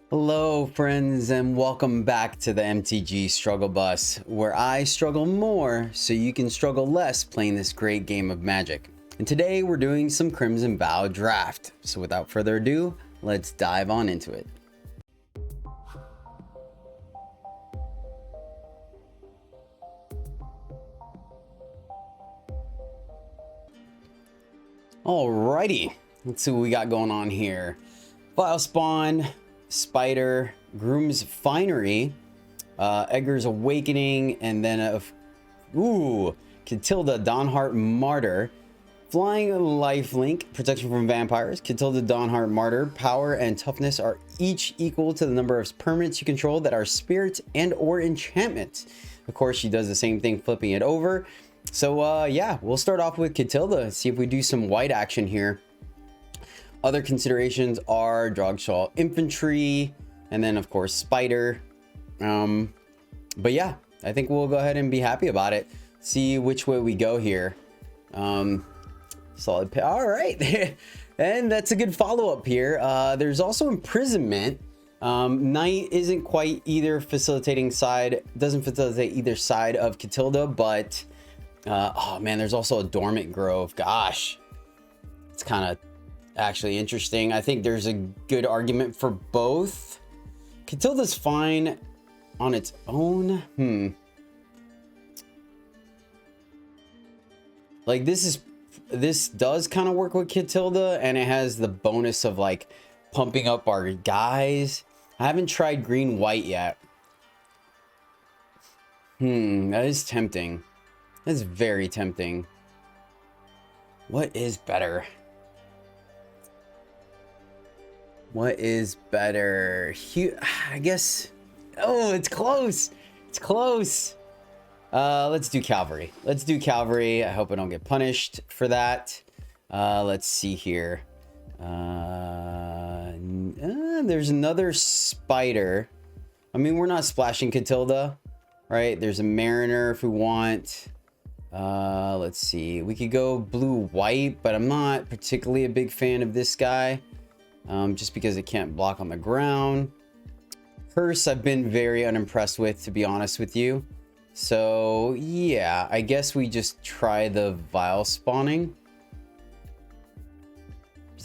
Hello friends and welcome back to the MTG Struggle Bus, where I struggle more so you can struggle less playing this great game of Magic. And today we're doing some Crimson Vow draft. So without further ado, let's dive on into it. Alrighty, let's see what we got going on here. File Spawn, Spider, Groom's Finery, Edgar's Awakening, and then Catilda, Dawnheart Martyr, Flying Lifelink, Protection from Vampires. Catilda, Dawnheart Martyr, power and toughness are each equal to the number of permanents you control that are spirits and or enchantments. Of course, she does the same thing, flipping it over. So yeah, we'll start off with Catilda, see if we do some white action here. Other considerations are Drogshaw Infantry, and then of course Spider. But yeah, I think we'll go ahead and be happy about it. See which way we go here. Solid pick. All right, and that's a good follow-up here. There's also Imprisonment. Knight isn't quite either facilitating side, doesn't facilitate either side of Catilda, but oh man, there's also a Dormant Grove. Gosh, it's kind of actually interesting. I think there's a good argument for both. Catilda's fine on its own. Like this does kind of work with Catilda, and it has the bonus of like pumping up our guys. I haven't tried green white yet. That is tempting. That's very tempting. What is better? What is better? I guess. Oh, it's close. It's close. Let's do Cavalry. Let's do Cavalry. I hope I don't get punished for that. Let's see here. There's another Spider. I mean, we're not splashing Catilda, right? There's a Mariner if we want. Let's see. We could go blue-white, but I'm not particularly a big fan of this guy. Just because it can't block on the ground. Curse, I've been very unimpressed with, to be honest with you. So yeah, I guess we just try the Vial spawning.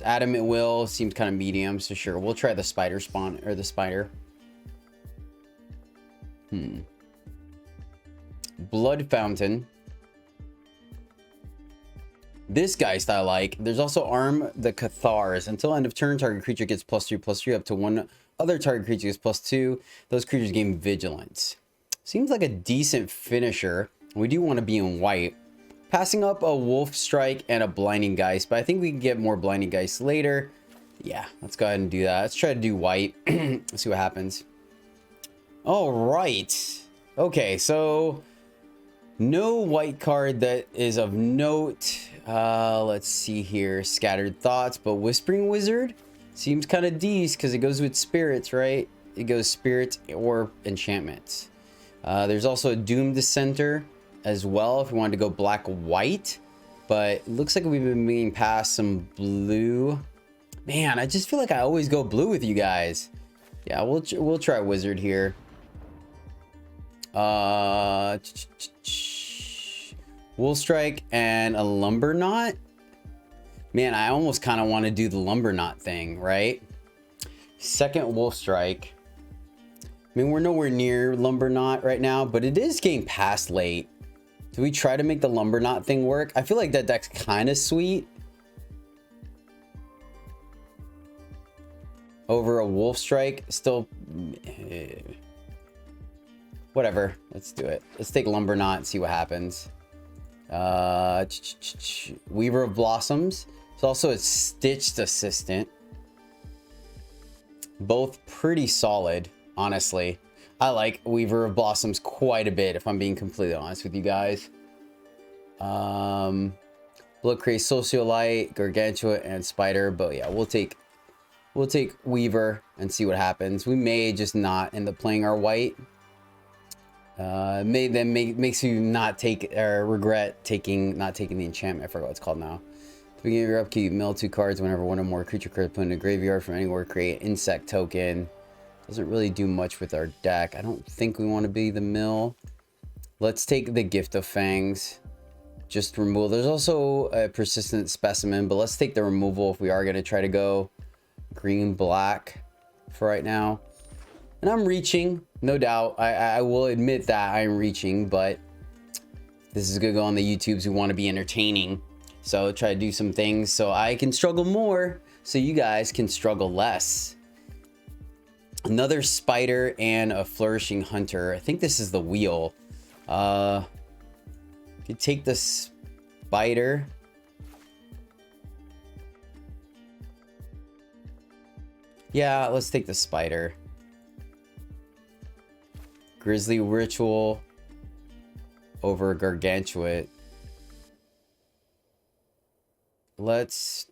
Adamant Will seems kind of medium, so sure, we'll try the Spider spawn, or the Spider. Blood Fountain. This guy's I like. There's also Arm the Cathars. Until end of turn, target creature gets +3/+3 up to one other target creature gets +2. Those creatures gain vigilance. Seems like a decent finisher. We do want to be in white. Passing up a Wolf Strike and a Blinding Geist, but I think we can get more Blinding Geist later. Yeah, let's go ahead and do that. Let's try to do white. Let's see what happens. All right. Okay, so no white card that is of note. Let's see here. Scattered Thoughts, but Whispering Wizard seems kind of decent because it goes with spirits, right? It goes spirits or enchantments. There's also a Doom Dissenter as well if we wanted to go black-white, but it looks like we've been being passed some blue. Man, I just feel like I always go blue with you guys. Yeah, we'll try Wizard here. Wool Strike and a Lumber Knot. Man, I almost kind of want to do the Lumber Knot thing, right? Second Wolf Strike. I mean, we're nowhere near Lumber Knot right now, but it is getting past late. Do we try to make the Lumber Knot thing work? I feel like that deck's kind of sweet over a Wolf Strike. Still, whatever. Let's do it. Let's take Lumber Knot and see what happens. Weaver of Blossoms. It's also a Stitched Assistant. Both pretty solid, honestly. I like Weaver of Blossoms quite a bit, if I'm being completely honest with you guys. Blood Craze, Sociolite, Gargantua, and Spider. But yeah, we'll take Weaver and see what happens. We may just not end up playing our white. Makes you not take or regret not taking the enchantment. I forgot what it's called now. At the beginning of your upkeep, mill 2 cards whenever one or more creature cards put in a graveyard from anywhere. Create insect token. Doesn't really do much with our deck. I don't think we want to be the mill. Let's take the Gift of Fangs. Just removal. There's also a persistent specimen, but let's take the removal if we are going to try to go green black for right now. And I'm reaching, no doubt. I will admit that I'm reaching, but this is gonna go on the YouTubes who want to be entertaining. So try to do some things so I can struggle more, so you guys can struggle less. Another spider and a flourishing hunter. I think this is the wheel. Could take the spider. Yeah, let's take the spider. Grizzly Ritual over Gargantuan. Let's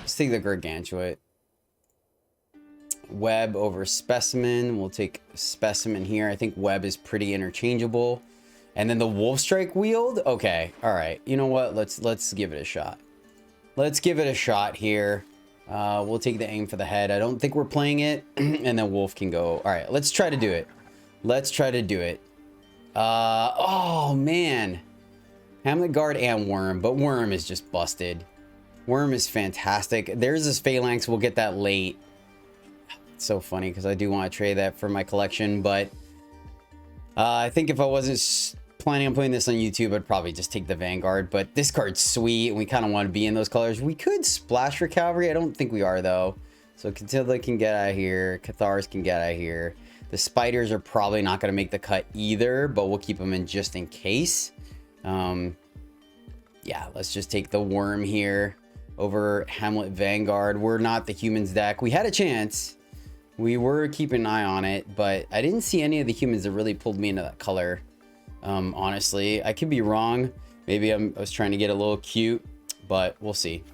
take the Gargantuan. Web over Specimen. We'll take Specimen here. I think Web is pretty interchangeable. And then the Wolf Strike Wield. Okay, all right. You know what? Let's give it a shot. Let's give it a shot here. We'll take the aim for the head. I don't think we're playing it. And then Wolf can go. All right, let's try to do it. Let's try to do it. Oh, man. Hamlet Guard and Worm. But Worm is just busted. Worm is fantastic. There's this Phalanx. We'll get that late. It's so funny because I do want to trade that for my collection. But I think if I wasn't planning on putting this on YouTube, I'd probably just take the Vanguard. But this card's sweet, and we kind of want to be in those colors. We could splash for Cavalry. I don't think we are, though. So Catilda can get out of here. Cathars can get out of here. The Spiders are probably not going to make the cut either, but we'll keep them in just in case. Yeah, let's just take the Worm here over Hamlet Vanguard. We're not the Humans deck. We had a chance. We were keeping an eye on it, but I didn't see any of the humans that really pulled me into that color. Honestly, I could be wrong. Maybe I was trying to get a little cute, but we'll see.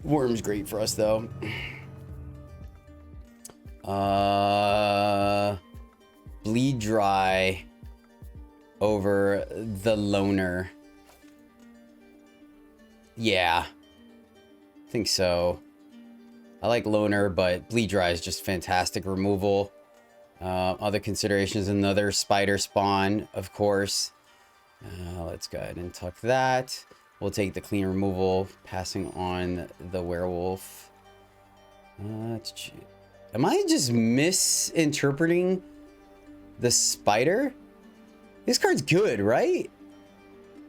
Worm's great for us, though. Bleed Dry over the Loner. Yeah, I think so. I like Loner, but Bleed Dry is just fantastic removal. Other considerations, another spider spawn, of course. Let's go ahead and tuck that. We'll take the clean removal, passing on the werewolf. Am I just misinterpreting the spider? This card's good, right?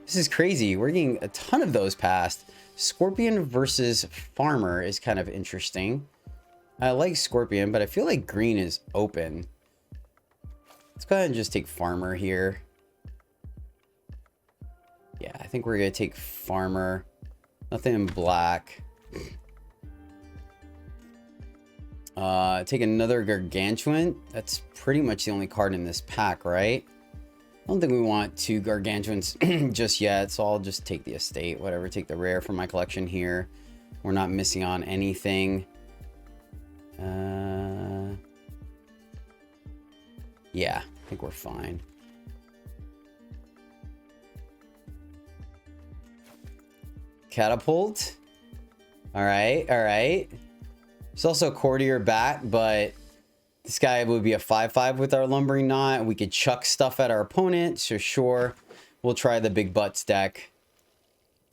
This is crazy. We're getting a ton of those passed. Scorpion versus Farmer is kind of interesting. I like Scorpion, but I feel like green is open. Let's go ahead and just take Farmer here. Yeah, I think we're going to take Farmer. Nothing in black. Take another Gargantuan. That's pretty much the only card in this pack, right? I don't think we want two Gargantuans just yet, so I'll just take the estate, whatever. Take the rare from my collection here. We're not missing on anything. Yeah, I think we're fine. Catapult. All right, all right. There's also a Courtier Bat, but this guy would be a 5/5 with our Lumbering Knot. We could chuck stuff at our opponent, so sure. We'll try the Big Butts deck.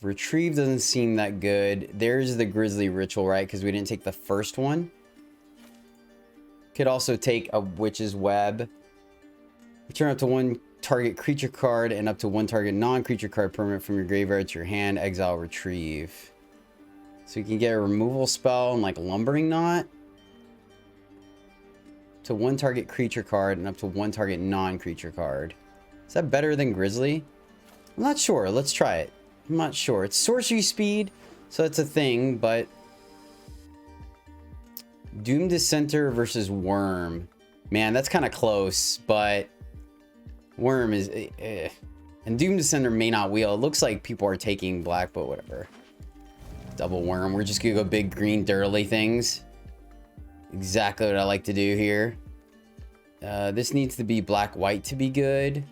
Retrieve doesn't seem that good. There's the Grizzly Ritual, right? Because we didn't take the first one. Could also take a Witch's Web. Return up to one target creature card and up to one target non-creature card permanent from your graveyard to your hand. Exile, retrieve. So you can get a removal spell and like Lumbering Knot. To one target creature card and up to one target non-creature card. Is that better than Grizzly? I'm not sure. Let's try it. I'm not sure. It's sorcery speed, so it's a thing, but Doom Dissenter versus Worm. Man, that's kind of close, but Worm is... And Doom Dissenter may not wheel. It looks like people are taking black, but whatever. Double Worm. We're just going to go big green dirtly things. Exactly what I like to do here. This needs to be black-white to be good.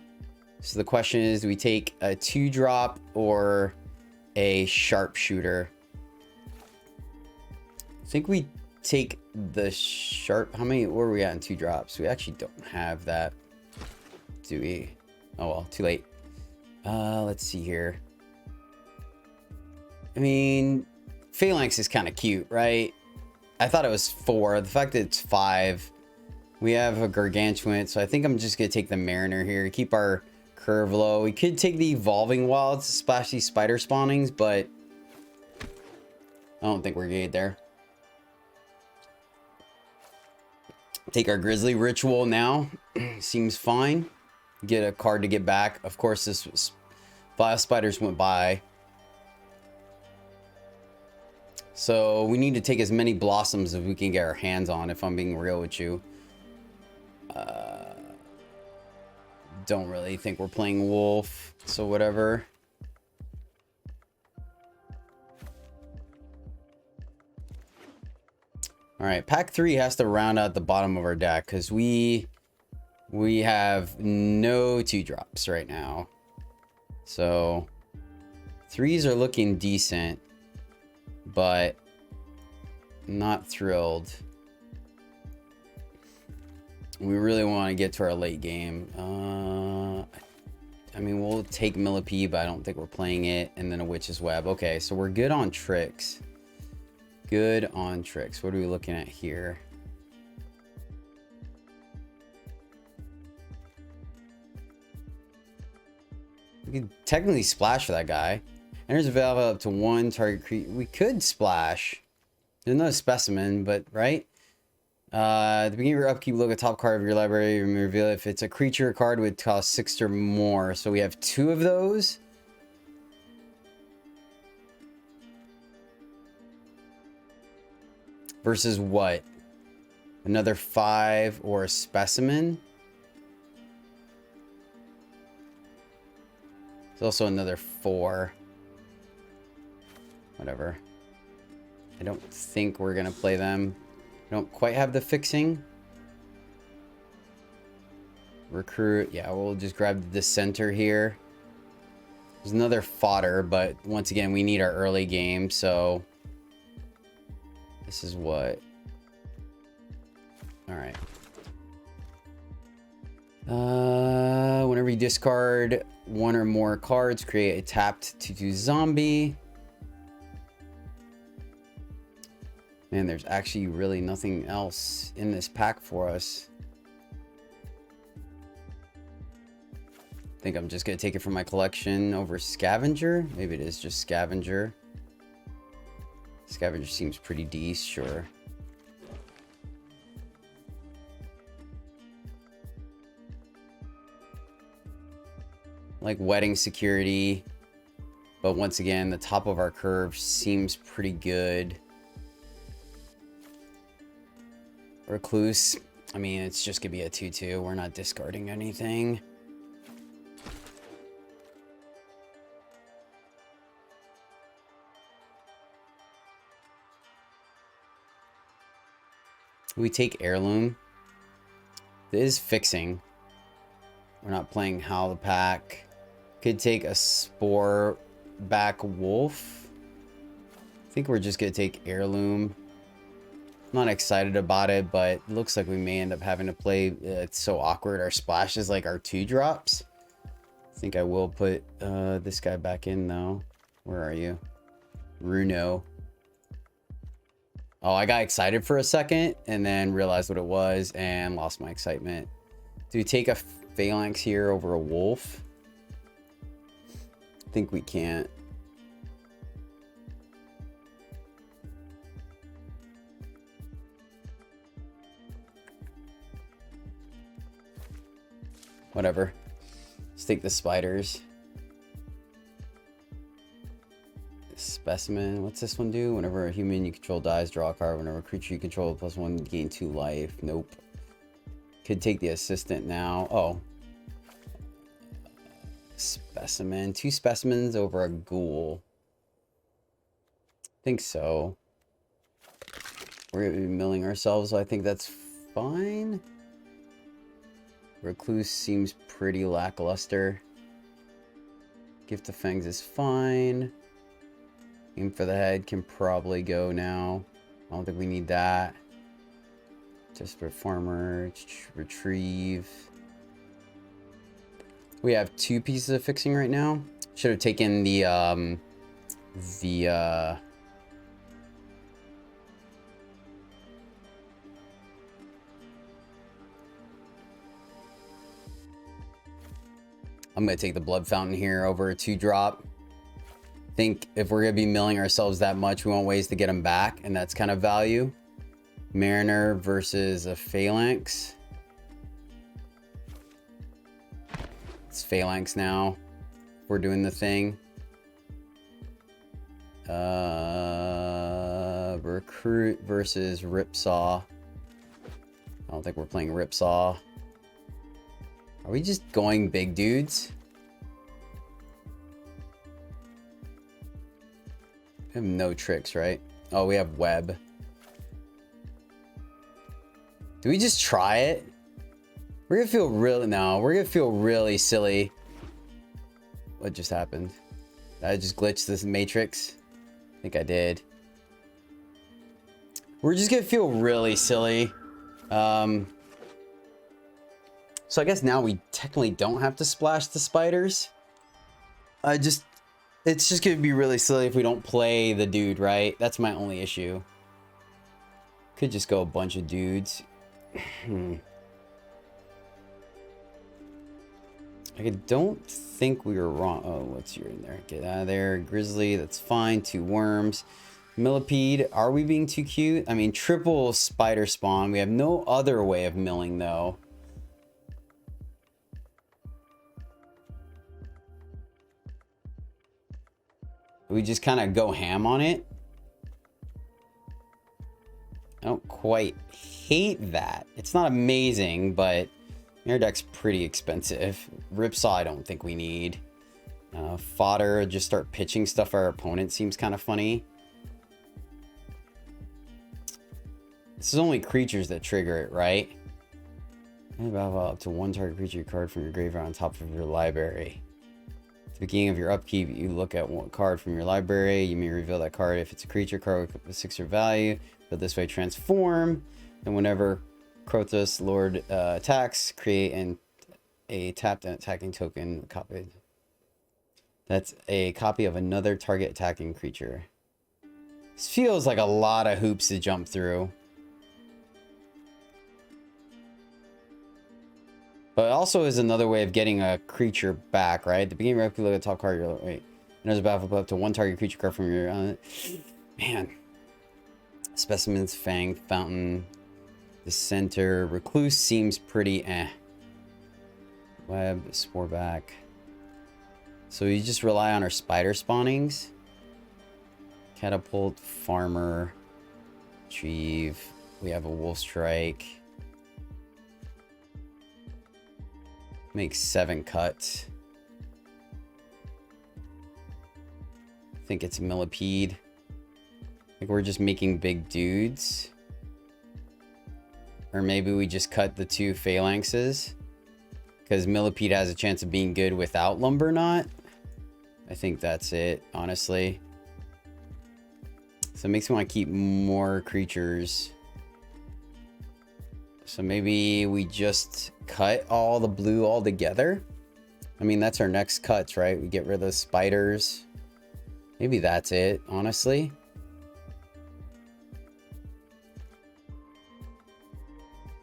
So the question is, do we take a 2-drop or a Sharpshooter? think we take the sharp. How many? Where are we at in 2 drops? We actually don't have that. Do we? Oh well, too late. Let's see here. I mean, Phalanx is kind of cute, right? I thought it was 4. The fact that it's 5. We have a Gargantuan, so I think I'm just gonna take the Mariner here. Keep our curve low. We could take the Evolving Wilds to splash these spider spawnings, but I don't think we're good there. Take our Grizzly Ritual now. Seems fine. Get a card to get back. Of course, this was Vile Spiders went by. So we need to take as many Blossoms as we can get our hands on, if I'm being real with you. Don't really think we're playing Wolf, so whatever. All right, pack 3 has to round out the bottom of our deck because we have no 2 drops right now. So 3s are looking decent, but not thrilled. We really want to get to our late game. I mean, we'll take Millipede, but I don't think we're playing it. And then a Witch's Web. Okay, so we're good on tricks. Good on tricks. What are we looking at here? We could technically splash for that guy. Enters a valve up to 1 target creature. We could splash. There's no specimen, but right? At the beginning of your upkeep, look at top card of your library and reveal if it's a creature card would cost 6 or more. So we have 2 of those. Versus what? Another 5 or a specimen? There's also another 4. Whatever. I don't think we're gonna play them. I don't quite have the fixing. Recruit. Yeah, we'll just grab the center here. There's another fodder, but once again, we need our early game, so this is what. All right. Whenever you discard 1 or more cards, create a tapped 2/2 zombie. Man, there's actually really nothing else in this pack for us. I think I'm just gonna take it from my collection over Scavenger. Maybe it is just Scavenger. Scavenger seems pretty decent, sure. Like Wedding Security. But once again, the top of our curve seems pretty good. Recluse. I mean, it's just gonna be a 2/2. We're not discarding anything. We take Heirloom. It is fixing. We're not playing Howl the Pack. Could take a Spore back Wolf. I think we're just gonna take Heirloom. Not excited about it, but it looks like we may end up having to play. It's so awkward. Our splash is like our 2 drops. I think I will put this guy back in though. Where are you? Runo. Oh, I got excited for a second and then realized what it was and lost my excitement. Do we take a Phalanx here over a Wolf? I think we can't. Whatever. Let's take the spiders. Specimen. What's this one do? Whenever a human you control dies, draw a card. Whenever a creature you control +1, gain 2 life. Nope. Could take the assistant now. Oh. Specimen. 2 specimens over a ghoul. I think so. We're going to be milling ourselves, so I think that's fine. Recluse seems pretty lackluster. Gift of Fangs is fine. Aim for the Head can probably go now. I don't think we need that. Just for farmer, retrieve. We have 2 pieces of fixing right now. Should have taken the I'm gonna take the blood fountain here over a 2-drop. Think if we're gonna be milling ourselves that much, we want ways to get them back, and that's kind of value. Mariner versus a Phalanx. It's Phalanx now. We're doing the thing. Recruit versus Ripsaw. I don't think we're playing Ripsaw. Are we just going big dudes? We have no tricks, right? Oh, we have web. Do we just try it? We're gonna feel really... No, we're gonna feel really silly. What just happened? Did I just glitched this matrix? I think I did. We're just gonna feel really silly. So I guess now we technically don't have to splash the spiders. It's just gonna be really silly if we don't play the dude, right? That's my only issue. Could just go a bunch of dudes. I don't think we were wrong. Oh, what's your in there? Get out of there. Grizzly, that's fine. 2 worms. Millipede, are we being too cute? I mean, triple spider spawn. We have no other way of milling, though. We just kind of go ham on it. I don't quite hate that. It's not amazing, but Mirror deck's pretty expensive. Ripsaw, I don't think we need. Fodder, just start pitching stuff our opponent seems kind of funny. This is only creatures that trigger it, right? Up to 1 target creature card from your graveyard on top of your library. At the beginning of your upkeep, you look at 1 card from your library. You may reveal that card if it's a creature card with 6 or value. But this way, transform. And whenever Krothos Lord attacks, create a tapped and attacking token copy. That's a copy of another target attacking creature. This feels like a lot of hoops to jump through. But it also is another way of getting a creature back, right? At the beginning of your look at the top card, you're like, wait. There's a battle up to 1 target creature card from your... man. Specimens, Fang, Fountain, the center. Recluse seems pretty eh. Web, Spore back. So we just rely on our spider spawnings. Catapult, Farmer, Retrieve. We have a Wolf Strike. Make 7 cuts. I think it's Millipede. Like we're just making big dudes. Or maybe we just cut the 2 Phalanxes. Because Millipede has a chance of being good without Lumberknot. I think that's it, honestly. So it makes me want to keep more creatures. So maybe we just cut all the blue all together. I mean, that's our next cuts, right? We get rid of the spiders. Maybe that's it, honestly.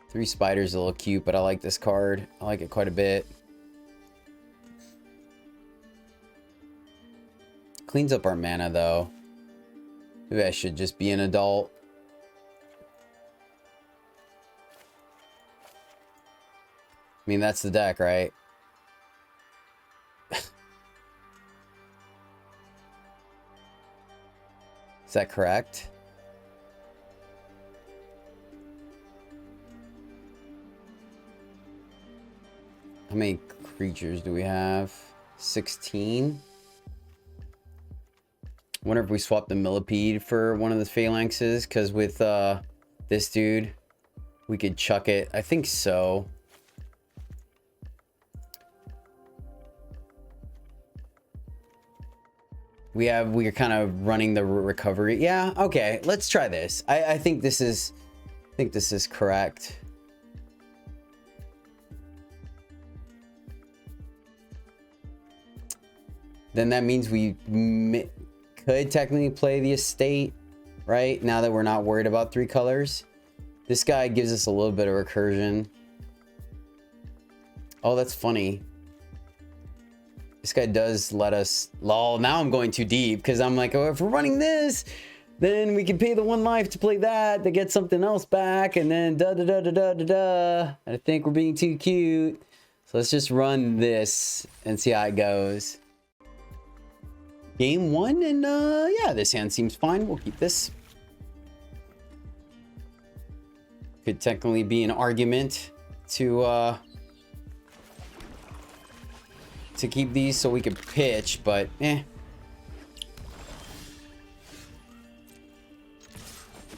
Three spiders a little cute, but I like this card. I like it quite a bit. Cleans up our mana, though. Maybe I should just be an adult. I mean, that's the deck, right? Is that correct? How many creatures do we have? 16? I wonder if we swap the Millipede for one of the Phalanxes, because with this dude, we could chuck it. I think so. we're kind of running the recovery. Yeah, okay, let's try this. I think this is correct. Then that means we could technically play the estate, right? Now that we're not worried about 3 colors. This guy gives us a little bit of recursion. Oh, that's funny. This guy does let us... Lol, now I'm going too deep because I'm like, oh, if we're running this, then we can pay the 1 life to play that to get something else back, and then da-da-da-da-da-da-da. I think we're being too cute. So let's just run this and see how it goes. Game 1, and yeah, this hand seems fine. We'll keep this. Could technically be an argument to keep these so we could pitch, but eh.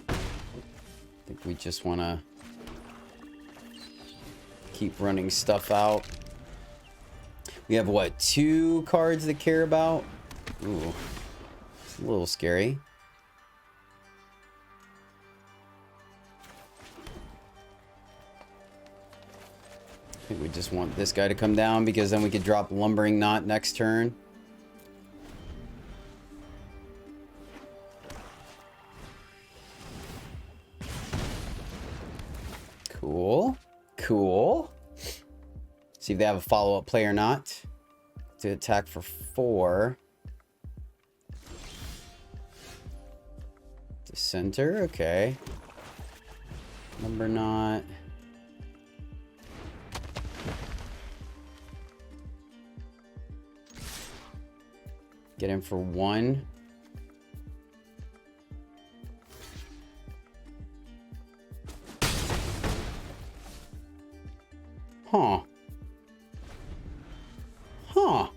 I think we just want to keep running stuff out. We have what, 2 cards that care about? Ooh, it's a little scary. I think we just want this guy to come down because then we could drop Lumbering Knot next turn. Cool. Cool. See if they have a follow-up play or not. To attack for 4. To center, okay. Lumber Knot. Get him for 1. Huh. Huh.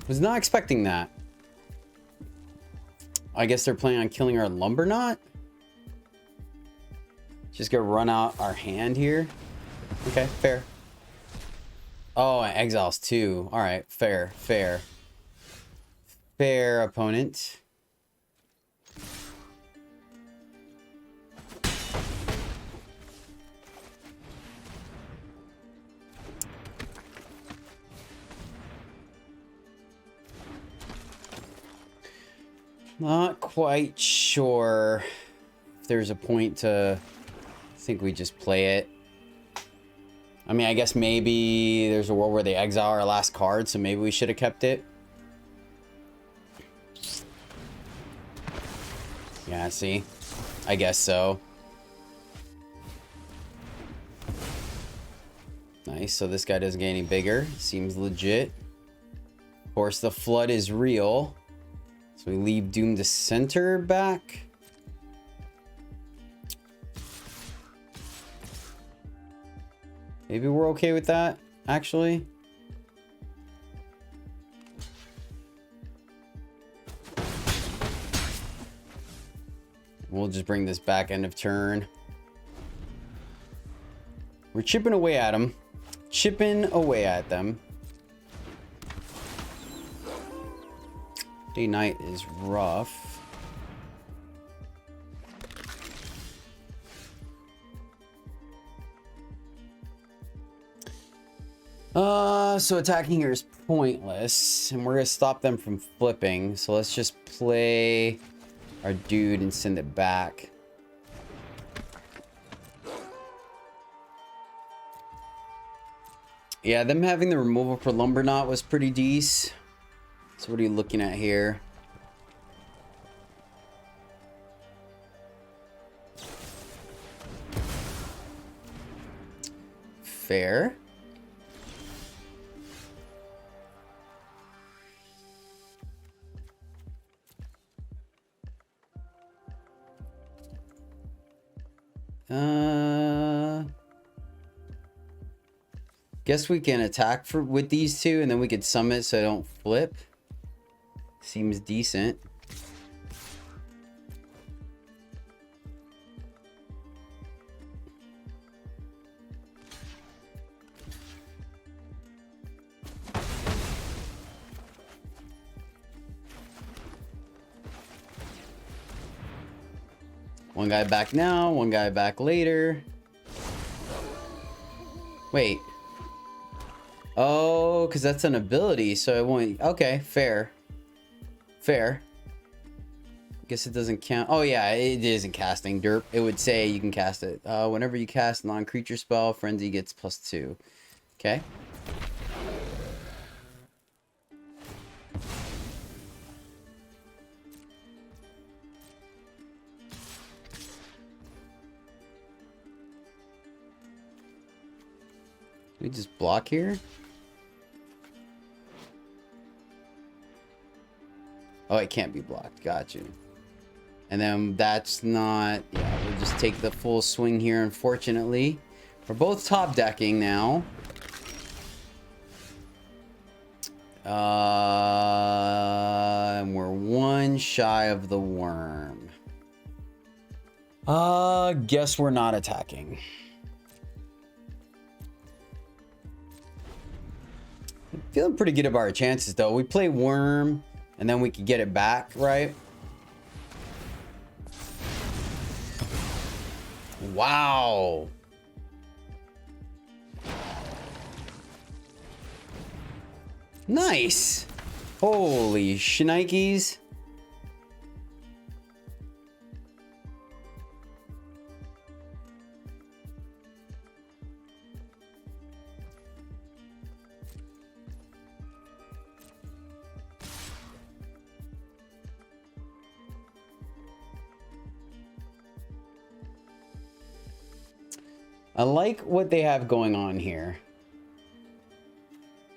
Was not expecting that. I guess they're planning on killing our Lumber Knot. Just gonna run out our hand here. Okay, fair. Oh, and exiles too. All right, fair, fair. Fair, opponent. Not quite sure if there's a point to... I think we just play it. I mean, I guess maybe there's a world where they exile our last card, so maybe we should have kept it. Yeah, see? I guess so. Nice, so this guy doesn't get any bigger. Seems legit. Of course, the flood is real. So we leave Doom to center back. Maybe we're okay with that, actually. We'll just bring this back end of turn. We're chipping away at them. Chipping away at them. Day night is rough. So attacking here is pointless, and we're gonna stop them from flipping. So let's just play our dude and send it back. Yeah, them having the removal for Lumber Knot was pretty decent. So what are you looking at here? Fair. Guess we can attack with these two, and then we could summon so they don't flip. Seems decent. One guy back now, one guy back later. Wait. Oh, because that's an ability, so it won't... Okay, fair. Fair. Guess it doesn't count. Oh, yeah, it isn't casting. Derp. It would say you can cast it. Whenever you cast non-creature spell, Frenzy gets +2. Okay. We just block here? Oh, it can't be blocked. Got you. And then that's not... Yeah, we'll just take the full swing here, unfortunately. We're both top decking now. And we're one shy of the worm. Guess we're not attacking. I'm feeling pretty good about our chances, though. We play worm, and then we could get it back, right? Wow. Nice. Holy shnikes. I like what they have going on here.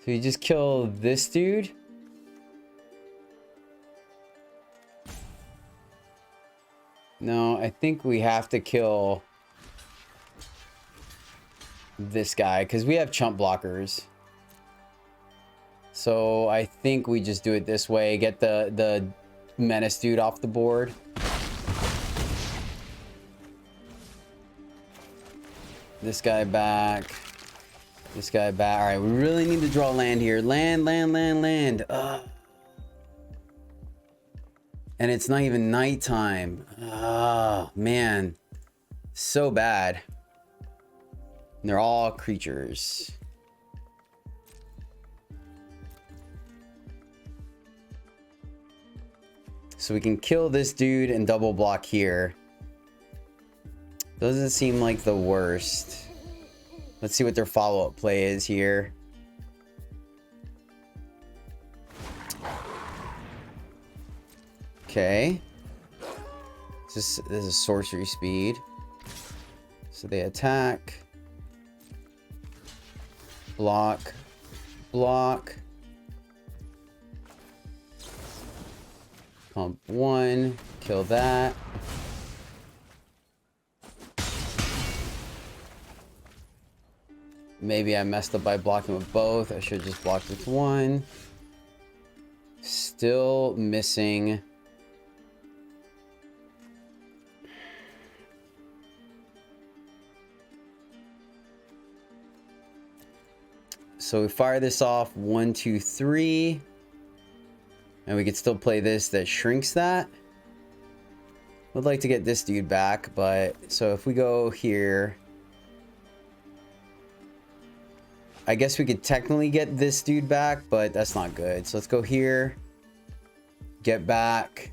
So you just kill this dude. No, I think we have to kill this guy because we have chump blockers. So I think we just do it this way. Get the menace dude off the board. This guy back. This guy back. All right, we really need to draw land here. Land. And it's not even nighttime. Oh, man. So bad. And they're all creatures. So we can kill this dude and double block here. Doesn't seem like the worst. Let's see what their follow-up play is here. Okay. This is sorcery speed. So they attack. Block. Block. Pump one. Kill that. Maybe I messed up by blocking with both. I should have just blocked with one. Still missing. So we fire this off 1, 2, 3. And we could still play this that shrinks that. Would like to get this dude back, but so if we go here, I guess we could technically get this dude back, but that's not good. So let's go here. Get back.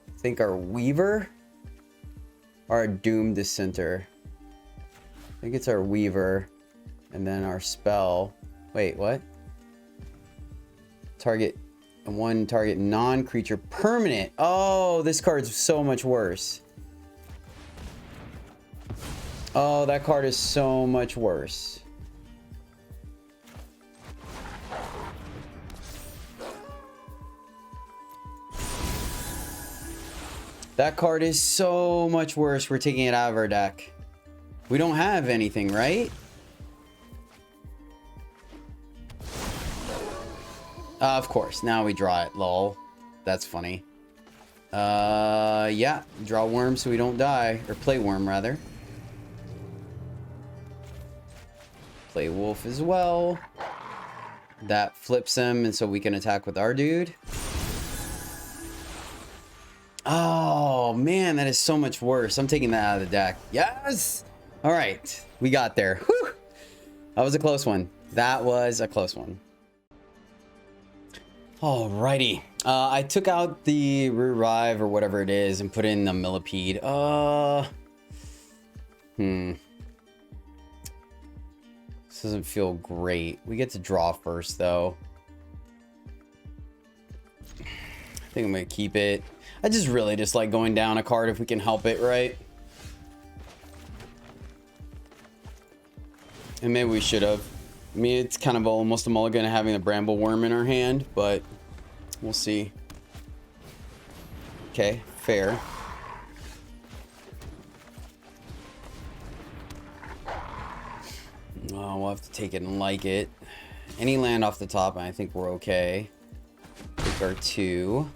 I think our Weaver. Our Doom Dissenter. I think it's our Weaver. And then our spell. Wait, what? Target. One target non-creature permanent. Oh, this card's so much worse. Oh, that card is so much worse. That card is so much worse. We're taking it out of our deck. We don't have anything, right? Of course. Now we draw it. Lol. That's funny. Yeah. Draw worm so we don't die. Or play worm, rather. Play wolf as well. That flips him, and so we can attack with our dude. Oh, man, that is so much worse. I'm taking that out of the deck. Yes! All right, we got there. Whew. That was a close one. That was a close one. Alrighty. I took out the revive or whatever it is and put in the millipede. This doesn't feel great. We get to draw first, though. I think I'm gonna keep it. I just really just like going down a card if we can help it, right? And maybe we should have. I mean, it's kind of almost a mulligan having a bramble worm in our hand, but we'll see. Okay, fair. Oh, we'll have to take it and like it. Any land off the top, and I think we're okay. Take our 2.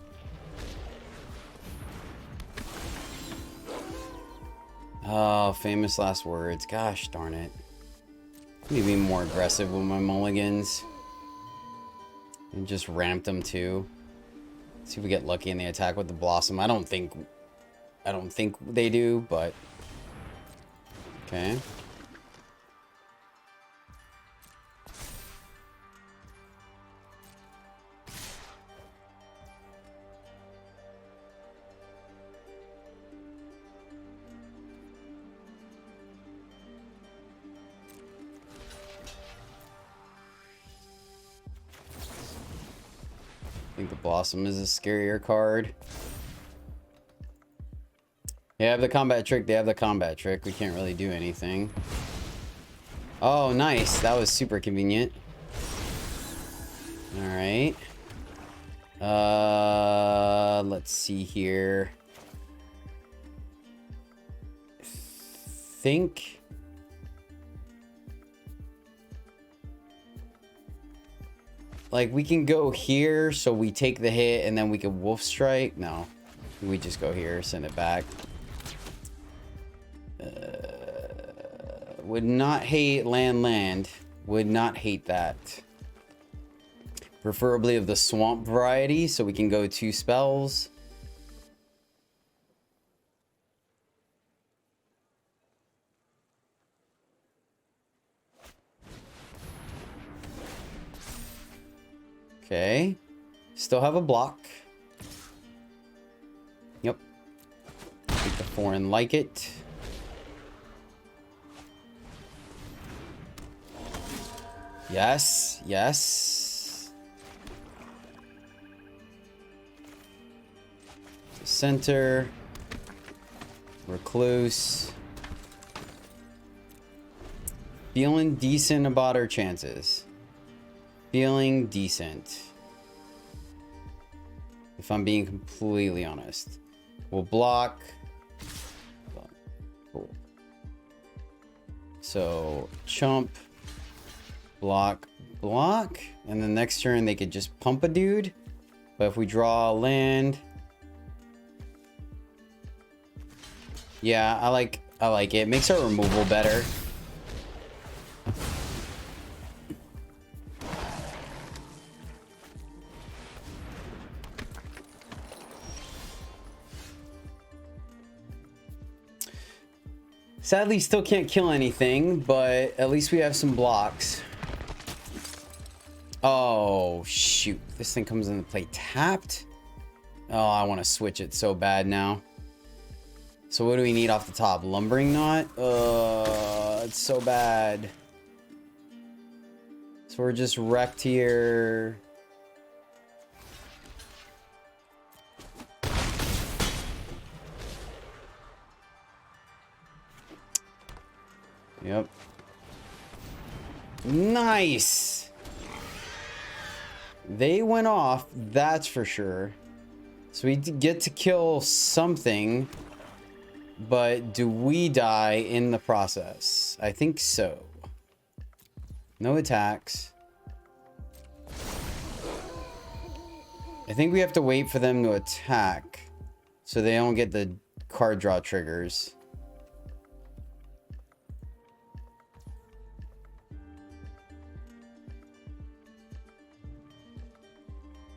Oh, famous last words. Gosh darn it. Maybe more aggressive with my mulligans. And just ramped them too. See if we get lucky and they attack with the blossom. I don't think they do, but okay. I think the blossom is a scarier card. They have the combat trick. They have the combat trick. We can't really do anything. Oh, nice. That was super convenient. All right. Let's see here. Think. Like, we can go here, so we take the hit, and then we can wolf strike. No. We just go here, send it back. Would not hate land. Would not hate that. Preferably of the swamp variety, so we can go 2 spells. Okay. Still have a block. Yep. Take the 4 and like it. Yes. Yes. Center. Recluse. Feeling decent about our chances. Feeling decent. If I'm being completely honest. We'll block. Cool. So, chump. Block. Block. And the next turn they could just pump a dude. But if we draw a land. Yeah, I like it. Makes our removal better. Sadly, still can't kill anything, but at least we have some blocks. Oh, shoot. This thing comes into play tapped. Oh, I want to switch it so bad now. So what do we need off the top? Lumbering knot? It's so bad. So we're just wrecked here. Yep. Nice. They went off, that's for sure. So we get to kill something. But do we die in the process? I think so. No attacks. I think we have to wait for them to attack. So they don't get the card draw triggers.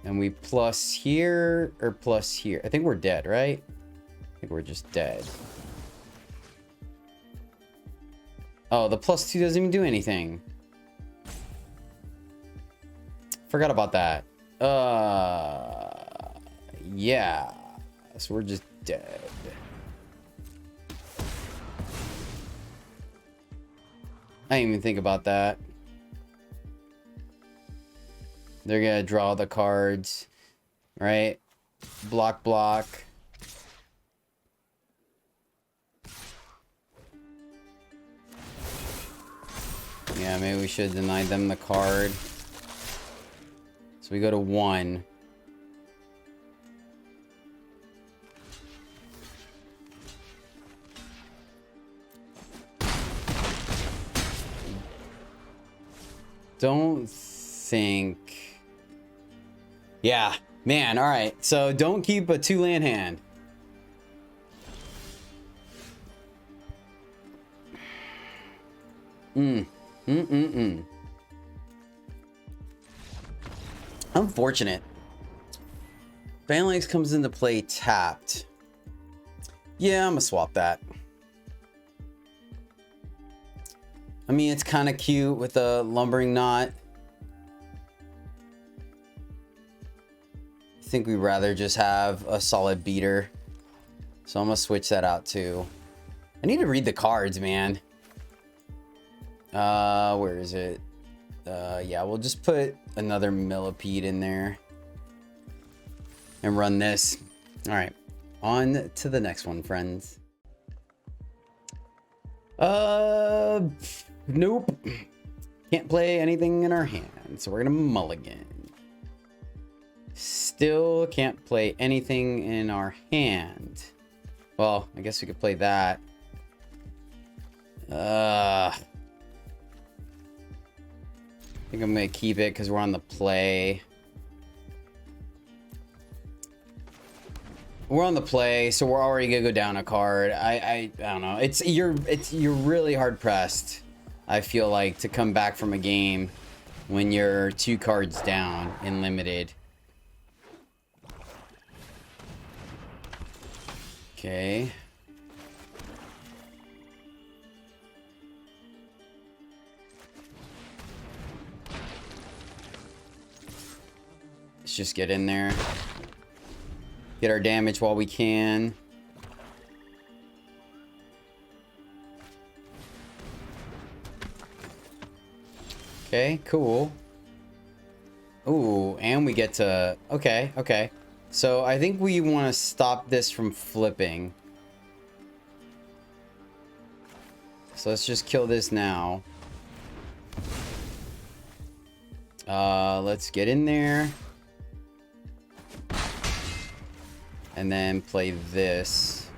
And we plus here or plus here. I think we're dead, right? I think we're just dead. Oh, the +2 doesn't even do anything. Forgot about that. Yeah. So we're just dead. I didn't even think about that. They're gonna draw the cards, right? Block, block. Yeah, maybe we should have denied them the card. So we go to 1. Don't think... Yeah, man, alright. So don't keep a 2-land hand. Unfortunate. Phalanx comes into play tapped. Yeah, I'm gonna swap that. I mean, it's kind of cute with a lumbering knot. I think we'd rather just have a solid beater. So I'm gonna switch that out too. I need to read the cards, man. Where is it? Yeah, we'll just put another millipede in there and run this. All right, on to the next one, friends. Nope. Can't play anything in our hand, so we're gonna mulligan. Still can't play anything in our hand. Well, I guess we could play that. I think I'm gonna keep it because we're on the play. We're on the play, so we're already gonna go down a card. I don't know. You're really hard pressed, I feel like, to come back from a game when you're 2 cards down in limited. Okay. Let's just get in there. Get our damage while we can. Okay, cool. Ooh, and we get to... Okay, okay. So I think we want to stop this from flipping. So let's just kill this now. Let's get in there. And then play this.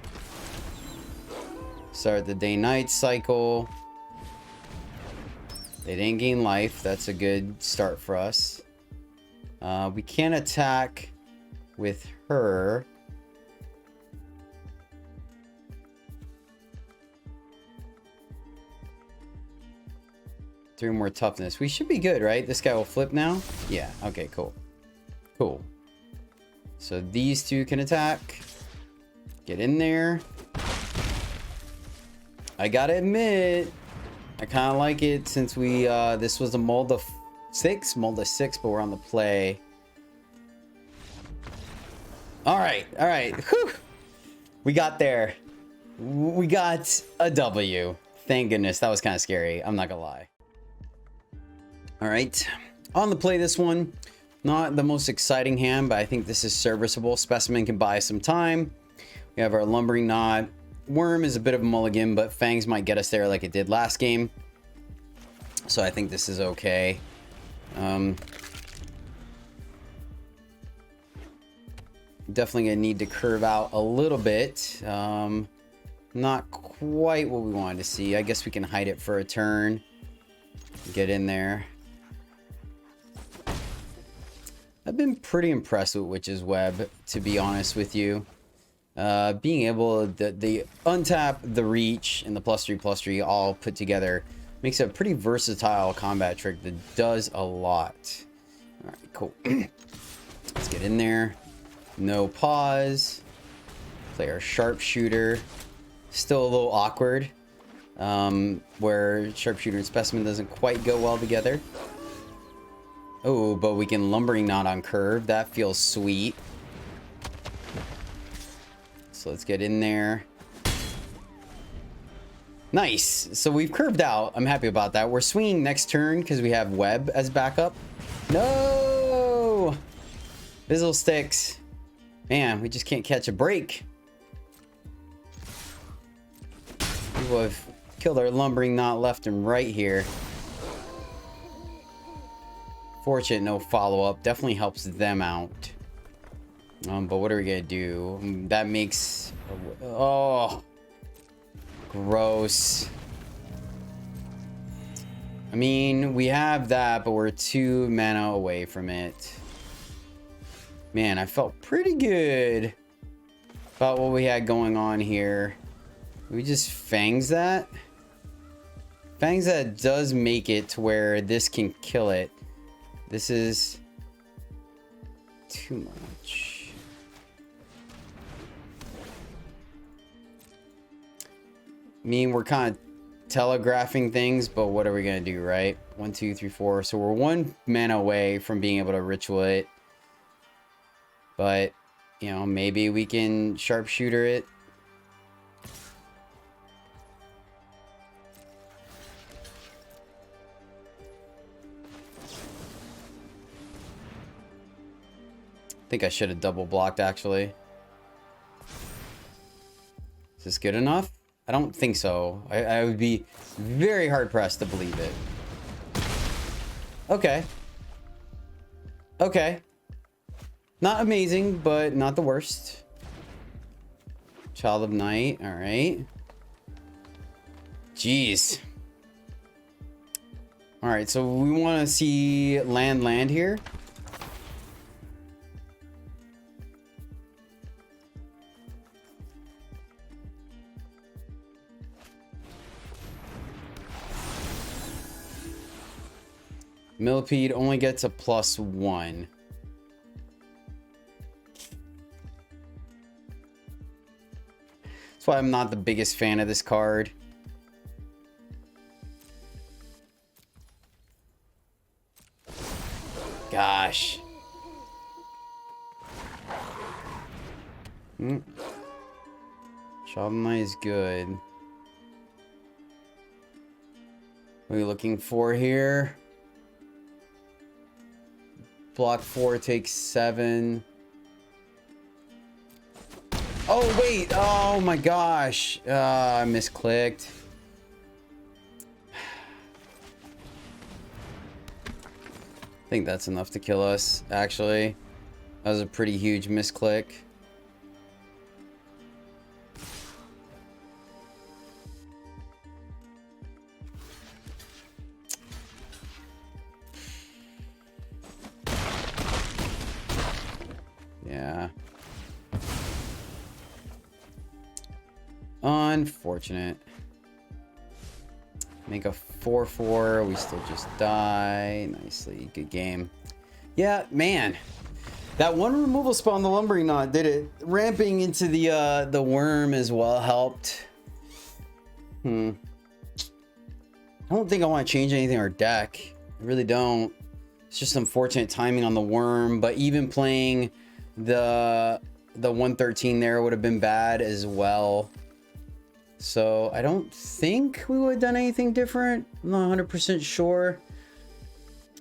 Start the day-night cycle. They didn't gain life. That's a good start for us. We can't attack with her. Three more toughness. We should be good, right? This guy will flip now? Yeah. Okay, cool. Cool. So these two can attack. Get in there. I gotta admit, I kind of like it since we, this was a mold of 6, but we're on the play. All right. Whew. We got there. We got a W. Thank goodness. That was kind of scary. I'm not gonna lie. All right. On the play this one. Not the most exciting hand, but I think this is serviceable. Specimen can buy some time. We have our lumbering knot. Worm is a bit of a mulligan, but Fangs might get us there like it did last game. So I think this is okay. Definitely gonna need to curve out a little bit. Not quite what we wanted to see. I guess we can hide it for a turn. Get in there. I've been pretty impressed with Witch's Web, to be honest with you. Being able to the untap, the reach, and the +3/+3 all put together makes it a pretty versatile combat trick that does a lot. All right, cool. Let's get in there. No pause. Play our sharpshooter. Still a little awkward. Where sharpshooter and specimen doesn't quite go well together. Oh, but we can lumbering knot on curve. That feels sweet. So let's get in there. Nice. So we've curved out. I'm happy about that. We're swinging next turn because we have web as backup. No! Fizzle sticks. Man, we just can't catch a break. People have killed our lumbering knot left and right here. Fortunate no follow-up. Definitely helps them out. But what are we gonna do? That makes... Oh... Gross. I mean, we have that, but we're 2 mana away from it. Man, I felt pretty good about what we had going on here. We just fangs that. Fangs that does make it to where this can kill it. This is too much. I mean, we're kind of telegraphing things, but what are we gonna do, right? 1, 2, 3, 4. So we're 1 mana away from being able to ritual it. But, you know, maybe we can sharpshooter it. I think I should have double blocked, actually. Is this good enough? I don't think so. I would be very hard pressed to believe it. Okay. Okay. Not amazing, but not the worst. Child of Night. All right. Jeez. All right, so we want to see land here. Millipede only gets a +1. That's why I'm not the biggest fan of this card. Gosh. Shaman is good. What are we looking for here? Block 4 takes 7. Oh, wait. Oh, my gosh. I misclicked. I think that's enough to kill us, actually. That was a pretty huge misclick. Yeah. Unfortunate. Make a 4/4. We still just die. Nicely. Good game. Yeah, man. That one removal spell on the lumbering knot did it. Ramping into the worm as well helped. I don't think I want to change anything in our deck. I really don't. It's just unfortunate timing on the worm, but even playing the 113 there would have been bad as well. So I don't think we would have done anything different. I'm not 100% sure.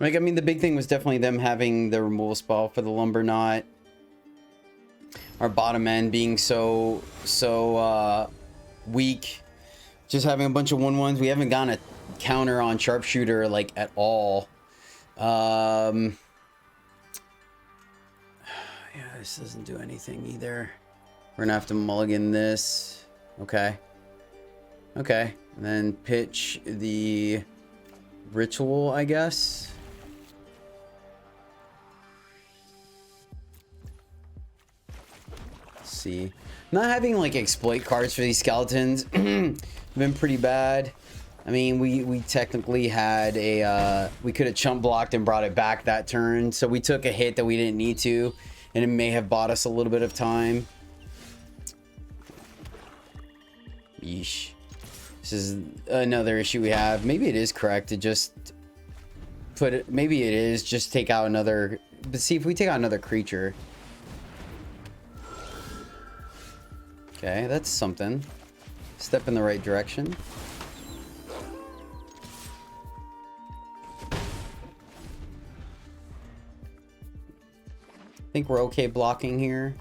Like, I mean, the big thing was definitely them having the removal spell for the lumber knot. Our bottom end being so weak. Just having a bunch of 1/1s. We haven't gotten a counter on sharpshooter like at all. Yeah, this doesn't do anything either. We're gonna have to mulligan this. Okay. Okay, and then pitch the ritual, I guess. Let's see. Not having like exploit cards for these skeletons been pretty bad. I mean, we technically had a, we could have chump blocked and brought it back that turn. So we took a hit that we didn't need to, and it may have bought us a little bit of time. Yeesh. This is another issue we have. Maybe it is correct to just put it, maybe it is just take out another, but see if we take out another creature. Okay, that's something. Step in the right direction. I think we're okay blocking here.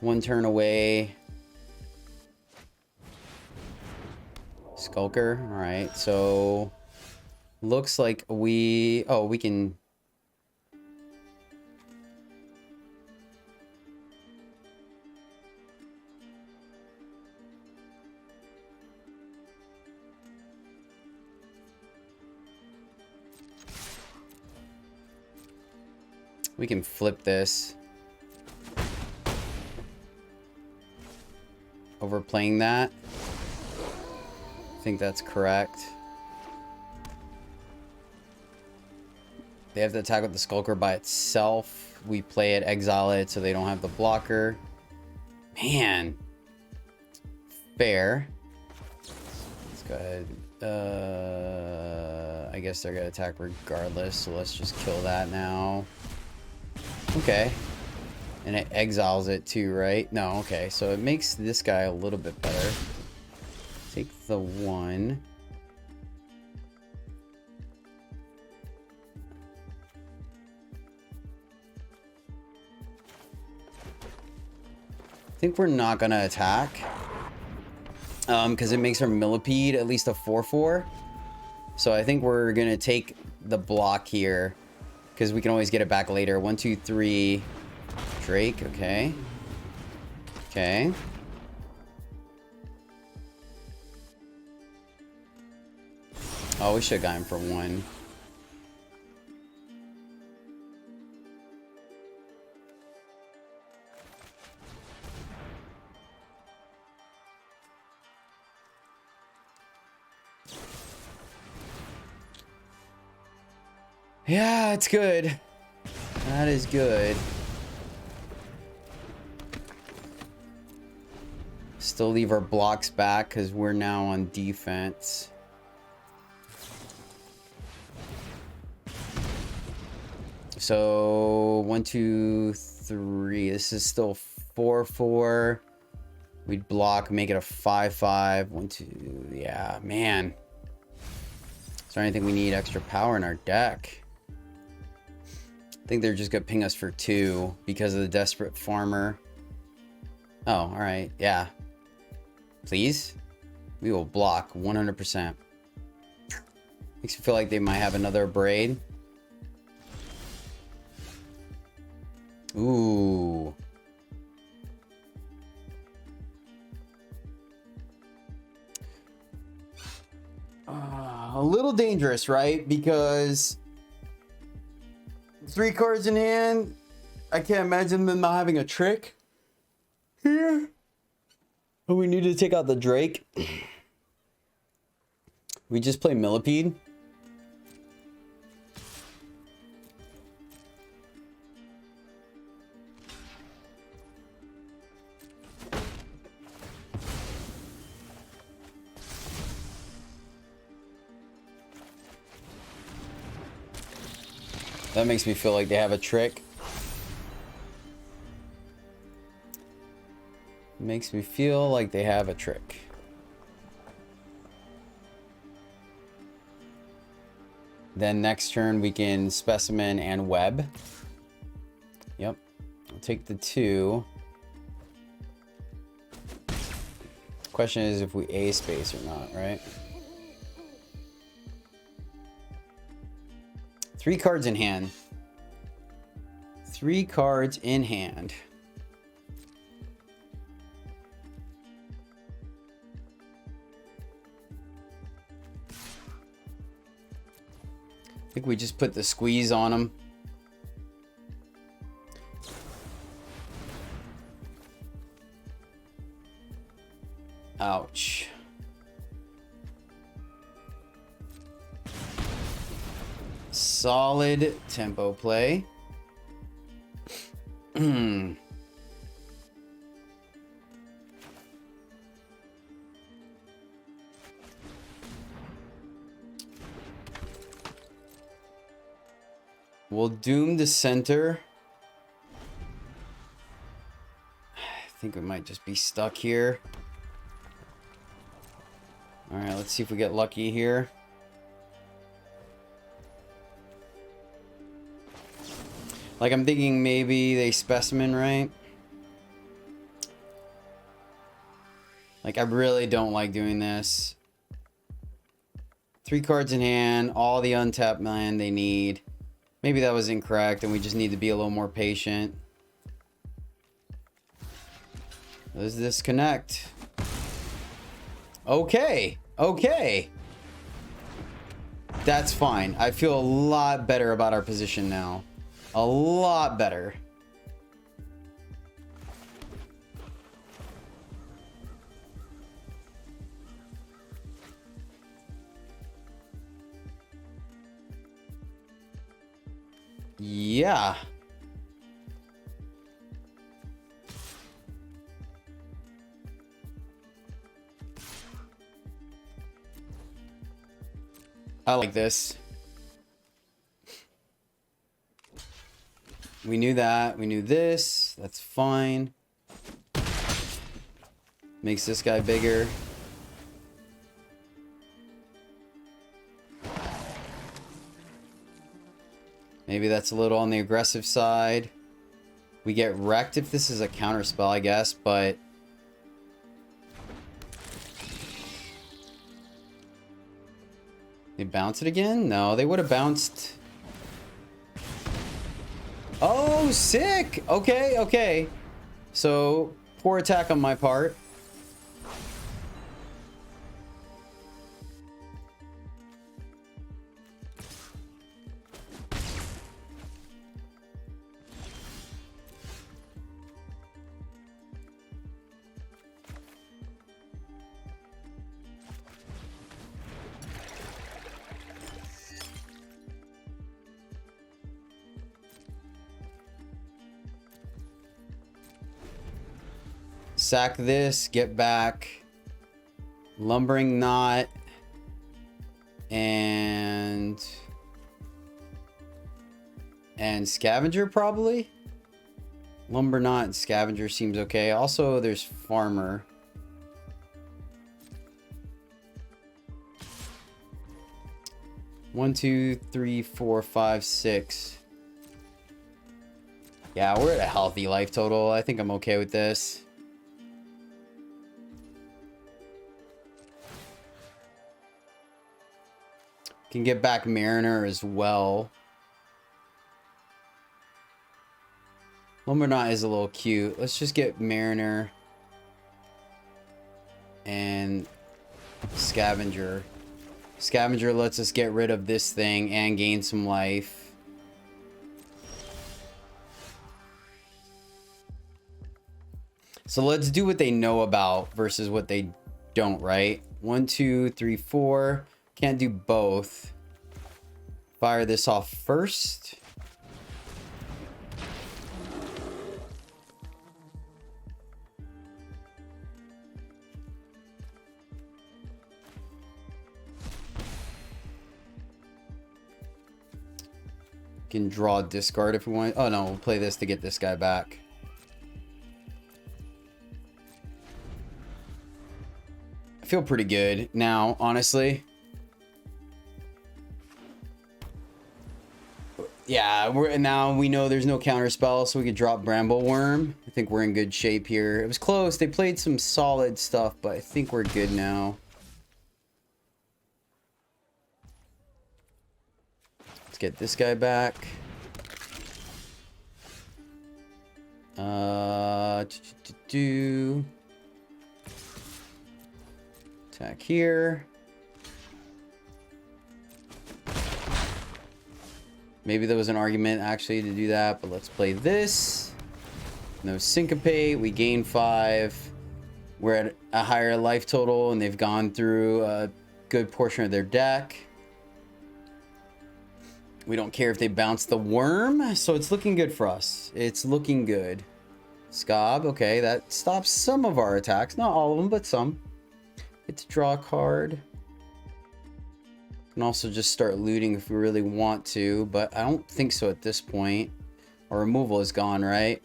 One turn away. Skulker. All right, so looks like we, oh, we can. We can flip this. Overplaying that. I think that's correct. They have to attack with the Skulker by itself. We play it, exile it, so they don't have the blocker. Man. Fair. Let's go ahead. I guess they're gonna attack regardless, so let's just kill that now. Okay. And it exiles it too, right? No, okay. So it makes this guy a little bit better. Take the one. I think we're not gonna attack. Because it makes our millipede at least a 4/4. So I think we're gonna take the block here. Because we can always get it back later. 1, 2, 3. Drake, okay. Okay. Oh, we should have got him for 1. Yeah, it's good. That is good. Still leave our blocks back because we're now on defense. So 1, 2, 3. This is still 4/4. We'd block, make it a 5/5. 1, 2. Yeah, man. Is there anything we need extra power in our deck? I think they're just gonna ping us for 2 because of the desperate farmer. Oh, all right. Yeah. Please. We will block 100%. Makes me feel like they might have another braid. Ooh. A little dangerous, right? Because 3 cards in hand. I can't imagine them not having a trick here. Oh, we need to take out the Drake. We just play Millipede. That makes me feel like they have a trick. Makes me feel like they have a trick. Then next turn we can specimen and web. Yep. I'll take the 2. Question is if we A space or not, right? 3 cards in hand. 3 cards in hand. I think we just put the squeeze on them. Ouch. solid tempo play. We'll doom the center. I think we might just be stuck here. All right, let's see if we get lucky here. Like, I'm thinking maybe they specimen, right? Like, I really don't like doing this. 3 cards in hand, all the untapped land they need. Maybe that was incorrect and we just need to be a little more patient. Does this connect? Okay, okay. That's fine. I feel a lot better about our position now. A lot better. Yeah. I like this. We knew that. We knew this. That's fine. Makes this guy bigger. Maybe that's a little on the aggressive side. We get wrecked if this is a counter spell, I guess, but... They bounce it again? No, they would have bounced... Oh, sick! Okay, okay. So, poor attack on my part. Sack this, get back. Lumbering Knot. And Scavenger, probably? Lumber Knot and Scavenger seems okay. Also, there's Farmer. One, two, three, four, five, six. Yeah, we're at a healthy life total. I think I'm okay with this. Can get back Mariner as well. Lumber Knot is a little cute. Let's just get Mariner and Scavenger. Scavenger lets us get rid of this thing and gain some life. So let's do what they know about versus what they don't, right? 1, 2, 3, 4. Can't do both. Fire this off first. Can draw discard if we want. Oh no, we'll play this to get this guy back. I feel pretty good now, honestly. Yeah, now we know there's no counter spell, so we could drop Bramble Worm. I think we're in good shape here. It was close. They played some solid stuff, but I think we're good now. Let's get this guy back. Attack here. Maybe there was an argument actually to do that, but let's play this. No syncopate. We gain 5. We're at a higher life total, and they've gone through a good portion of their deck. We don't care if they bounce the worm, so it's looking good for us. It's looking good. Scob, okay, that stops some of our attacks. Not all of them, but some. Get to draw a card. Can also just start looting if we really want to, but I don't think so at this point. Our removal is gone, right?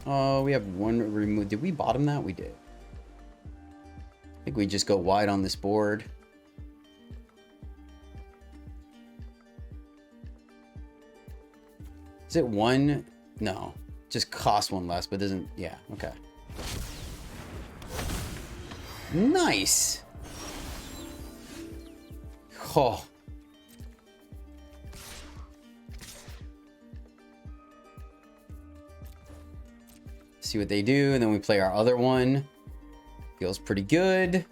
Oh, we have one remove. Did we bottom that? We did. I think we just go wide on this board. Is it one? No. Just cost one less, but doesn't... Yeah, okay. Nice! Oh. See what they do, and then we play our other one. Feels pretty good.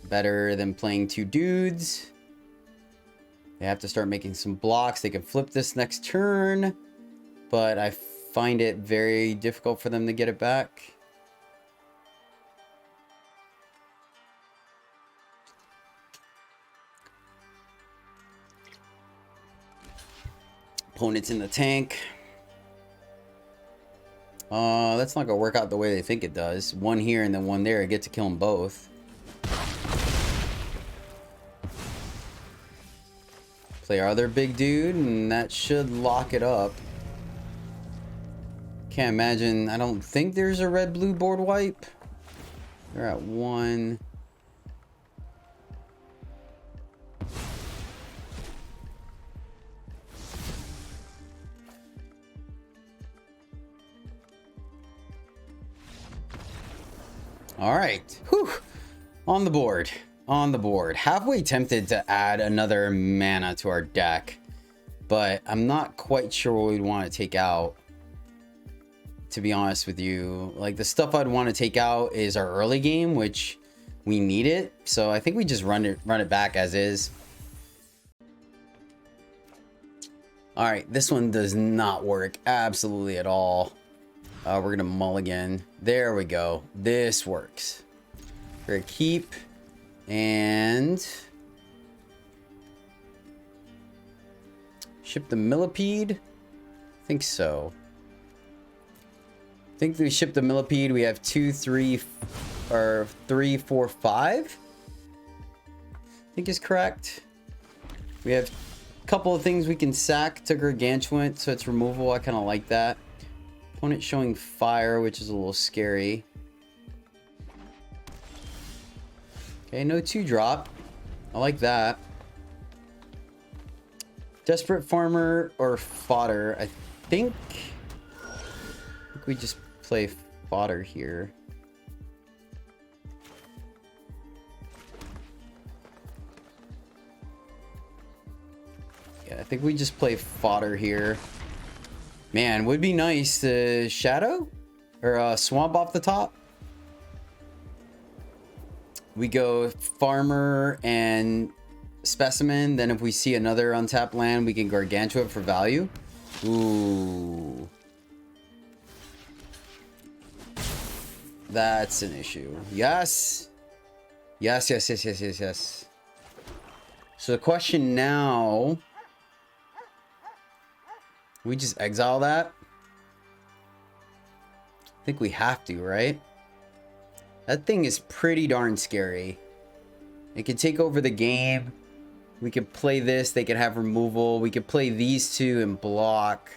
Better than playing two dudes. They have to start making some blocks. They can flip this next turn, but I find it very difficult for them to get it back. Opponent's in the tank. That's not gonna work out the way they think it does. One here and then one there. I get to kill them both. Play our other big dude, and that should lock it up. Can't imagine. I don't think there's a red-blue board wipe. They're at one. All right. Whew. On the board. On the board. Halfway tempted to add another mana to our deck, but I'm not quite sure what we'd want to take out, to be honest with you. Like, the stuff I'd want to take out is our early game, which we need it. So I think we just run it back as is. All right, this one does not work absolutely at all. We're gonna mulligan. There we go. This works. We're gonna keep. And ship the millipede. I think so. I think we shipped the millipede. We have 2, 3, or 3, 4, 5. I think is correct. We have a couple of things we can sack to Gargantuan, so it's removal. I kind of like that. Opponent showing fire, which is a little scary. Okay, no 2-drop. I like that. Desperate Farmer or Fodder. I think we just play Fodder here. Yeah, I think we just play Fodder here. Man, would be nice to Shadow or Swamp off the top. We go Farmer and Specimen. Then if we see another untapped land, we can Gargantua it for value. Ooh. That's an issue. Yes. Yes, yes, yes, yes, yes, yes. So the question now... We just exile that? I think we have to, right? That thing is pretty darn scary. It can take over the game. We could play this. They could have removal. We could play these two and block.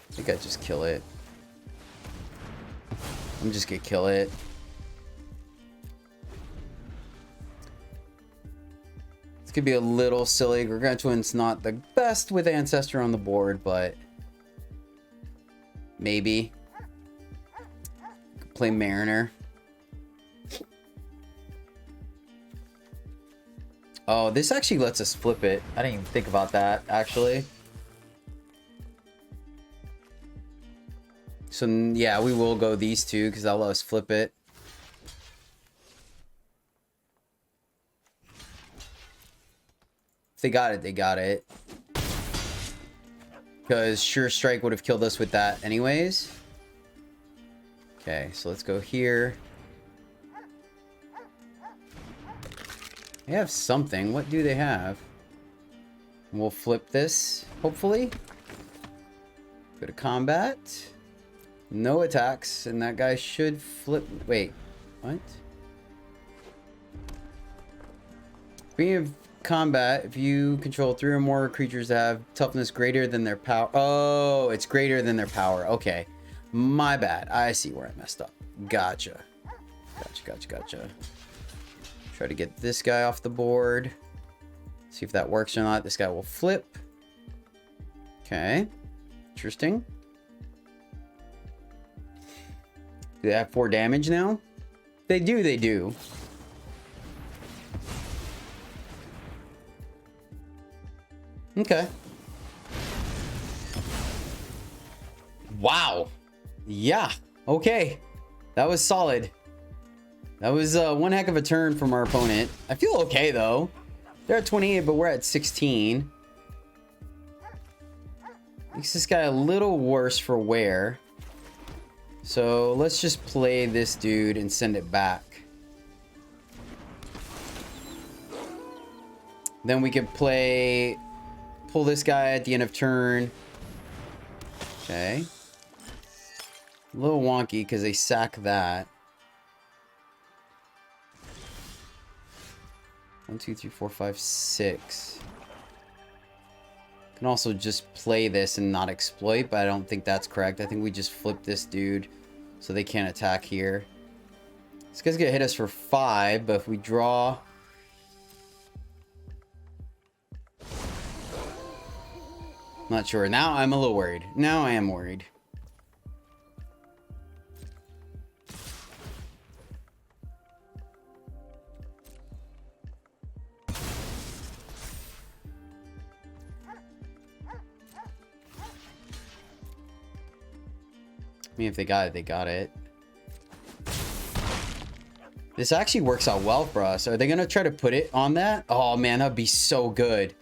I think I just kill it. I'm just gonna kill it. It's gonna be a little silly. Gargantuan's not the best with Ancestor on the board, but maybe. Play Mariner. Oh, this actually lets us flip it. I didn't even think about that, actually. So, yeah, we will go these two because that'll let us flip it. If they got it, they got it. Because Sure Strike would have killed us with that anyways. Okay, so let's go here. They have something. What do they have? We'll flip this, hopefully. Go to combat. No attacks, and that guy should flip. Wait, what? Being of combat, if you control 3 or more creatures that have toughness greater than their power. Oh, it's greater than their power. Okay, my bad. I see where I messed up. Gotcha. Gotcha. Try to get this guy off the board. See if that works or not. This guy will flip. Okay, interesting. Do they have 4 damage now? They do. Okay. Wow. Yeah. Okay. That was solid. That was one heck of a turn from our opponent. I feel okay, though. They're at 28, but we're at 16. Makes this guy a little worse for wear. So let's just play this dude and send it back. Then we could pull this guy at the end of turn. Okay. A little wonky because they sack that. 1, 2, 3, 4, 5, 6. Can also just play this and not exploit, but I don't think that's correct. I think we just flip this dude so they can't attack here. This guy's gonna hit us for 5, but if we draw... Not sure. Now I'm a little worried. Now I am worried. I mean, if they got it, they got it. This actually works out well for us. Are they going to try to put it on that? Oh, man, that'd be so good.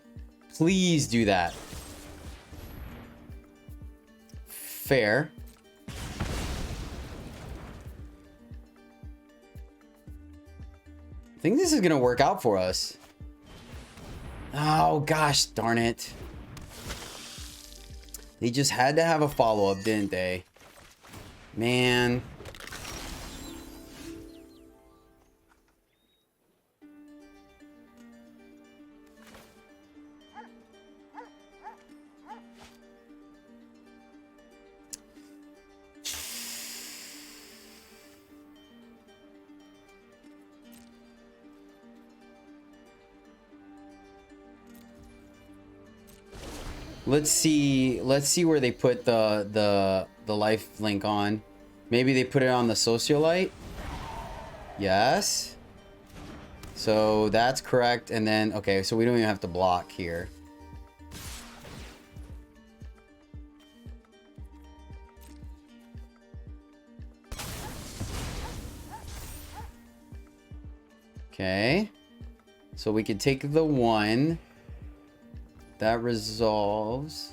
Please do that. Fair. I think this is going to work out for us. Oh, gosh, darn it. They just had to have a follow-up, didn't they? Man. Let's see where they put the life link on. Maybe they put it on the sociolite. Yes. So that's correct. And then, okay, so we don't even have to block here. Okay. So we could take the 1. That resolves.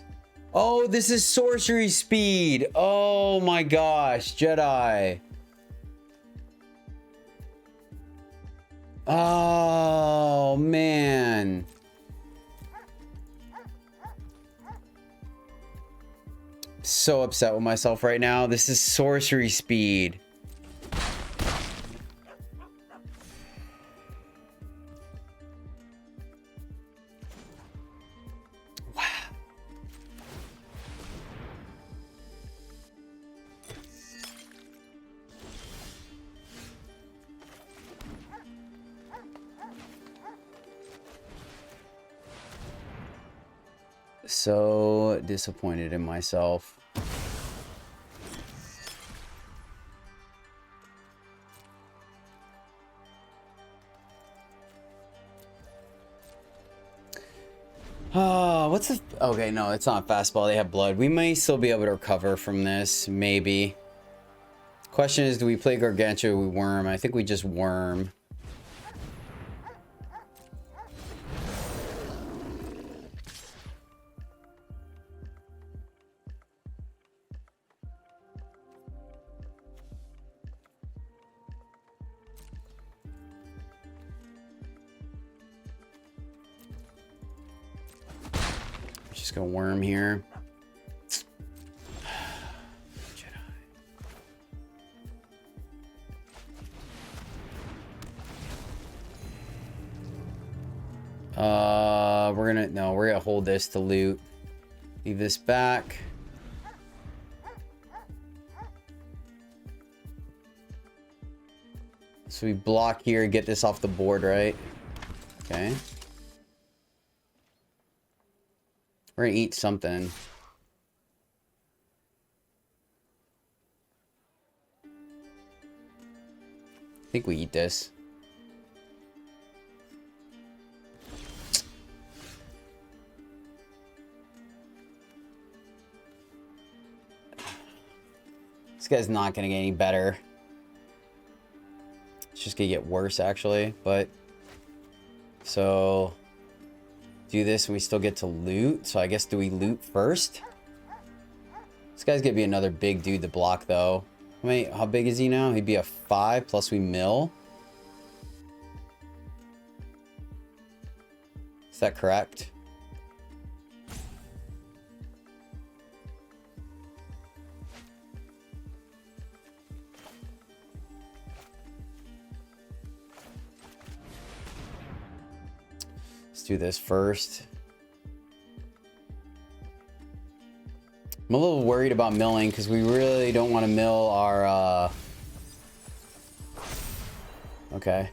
Oh, this is sorcery speed. Oh my gosh, Jedi. Oh, man. So upset with myself right now. This is sorcery speed. So disappointed in myself. What's the... Okay, no, it's not fastball. They have blood. We may still be able to recover from this. Maybe. Question is, do we play Gargantua or we Worm? I think we just Worm. Just gonna worm here. We're gonna hold this to loot. Leave this back. So we block here, get this off the board, right? Okay. We're gonna eat something. I think we eat this. This guy's not gonna get any better. It's just gonna get worse, actually. But so do this and we still get to loot. So I guess, do we loot first? This guy's gonna be another big dude to block, though. Wait, how big is he now? He'd be a 5 plus we mill. Is that correct? Do this first. I'm a little worried about milling because we really don't want to mill our okay.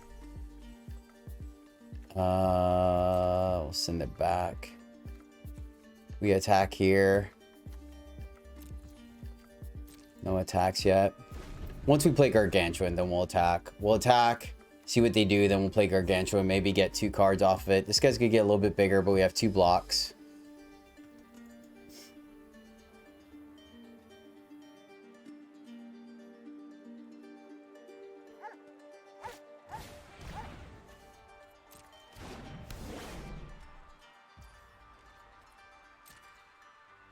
We'll send it back. We attack here. No attacks yet. Once we play Gargantuan, then we'll attack. We'll attack. See what they do, then we'll play Gargantuan, maybe get 2 cards off of it. This guy's gonna get a little bit bigger, but we have 2 blocks.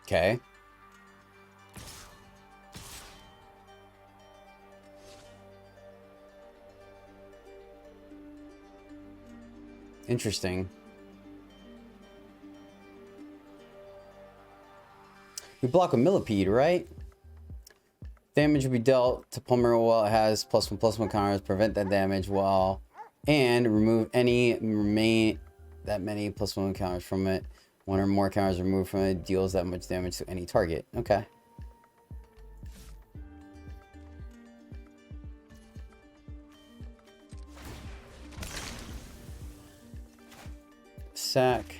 Okay. Interesting. We block a millipede, right? Damage will be dealt to Plumber while it has +1/+1 counters. Prevent that damage while and remove any many +1 counters from it. 1 or more counters removed from it deals that much damage to any target. Okay. Sack.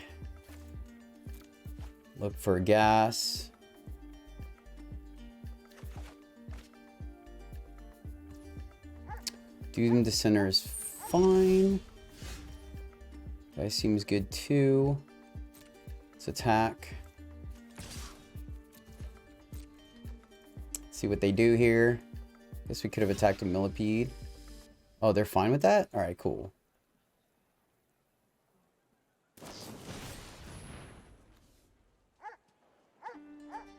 Look for gas. Doom to center is fine. Guy seems good too. Let's attack. See what they do here. Guess we could have attacked a millipede. Oh, they're fine with that? Alright, cool.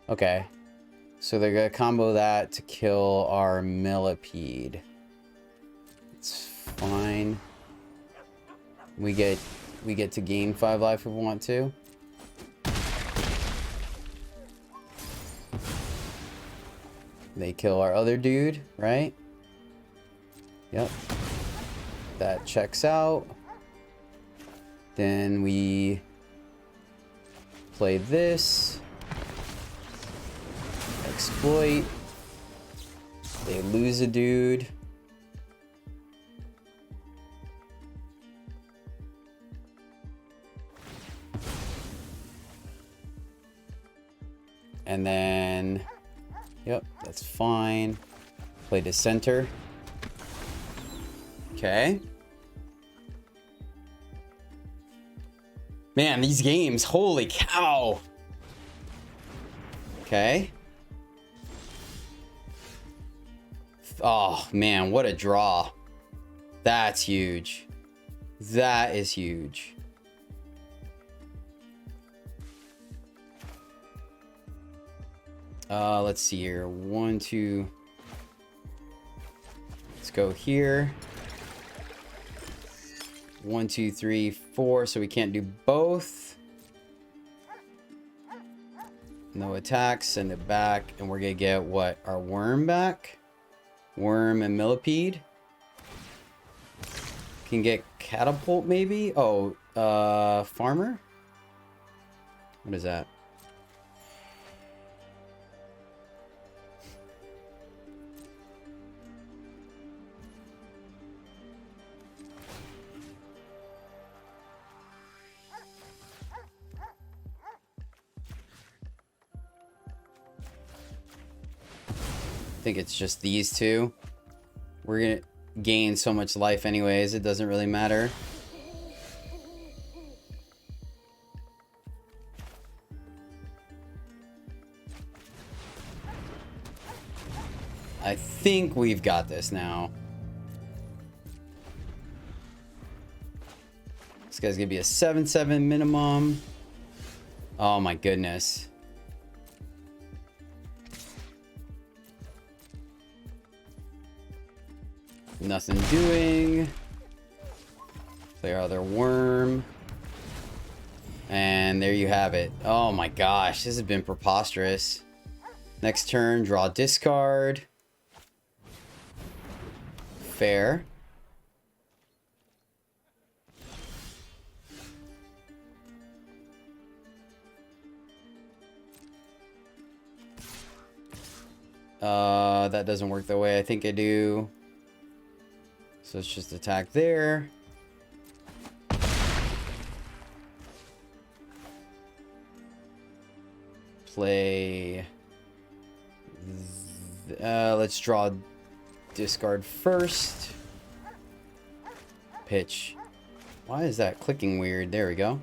Okay, so they're gonna combo that to kill our millipede. It's fine. We get to gain 5 life if we want to. They kill our other dude, right? Yep. That checks out. Then we play this. Exploit. They lose a dude. And then, yep, that's fine. Play the center. Okay. Man, these games, holy cow. Okay. Oh, man, what a draw. That's huge. That is huge. Let's see here. 1, 2. Let's go here. 1, 2, 3, 4. So we can't do both. No attacks, send it back, and we're gonna get what? Our worm back? Worm and millipede. Can get catapult maybe? Oh, farmer? What is that? I think it's just these two. We're gonna gain so much life anyways, it doesn't really matter. I think we've got this now. This guy's gonna be a 7/7 minimum. Oh my goodness. Nothing doing. Play our other worm. And there you have it. Oh my gosh, this has been preposterous. Next turn, draw discard. Fair. That doesn't work the way I think I do. So let's just attack there. Play. Let's draw discard first. Pitch. Why is that clicking weird? There we go.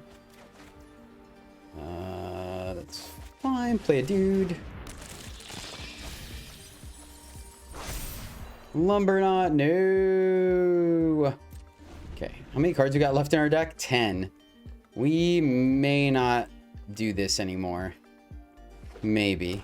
That's fine. Play a dude. Lumberknot, no. Okay, how many cards we got left in our deck? 10. We may not do this anymore. Maybe.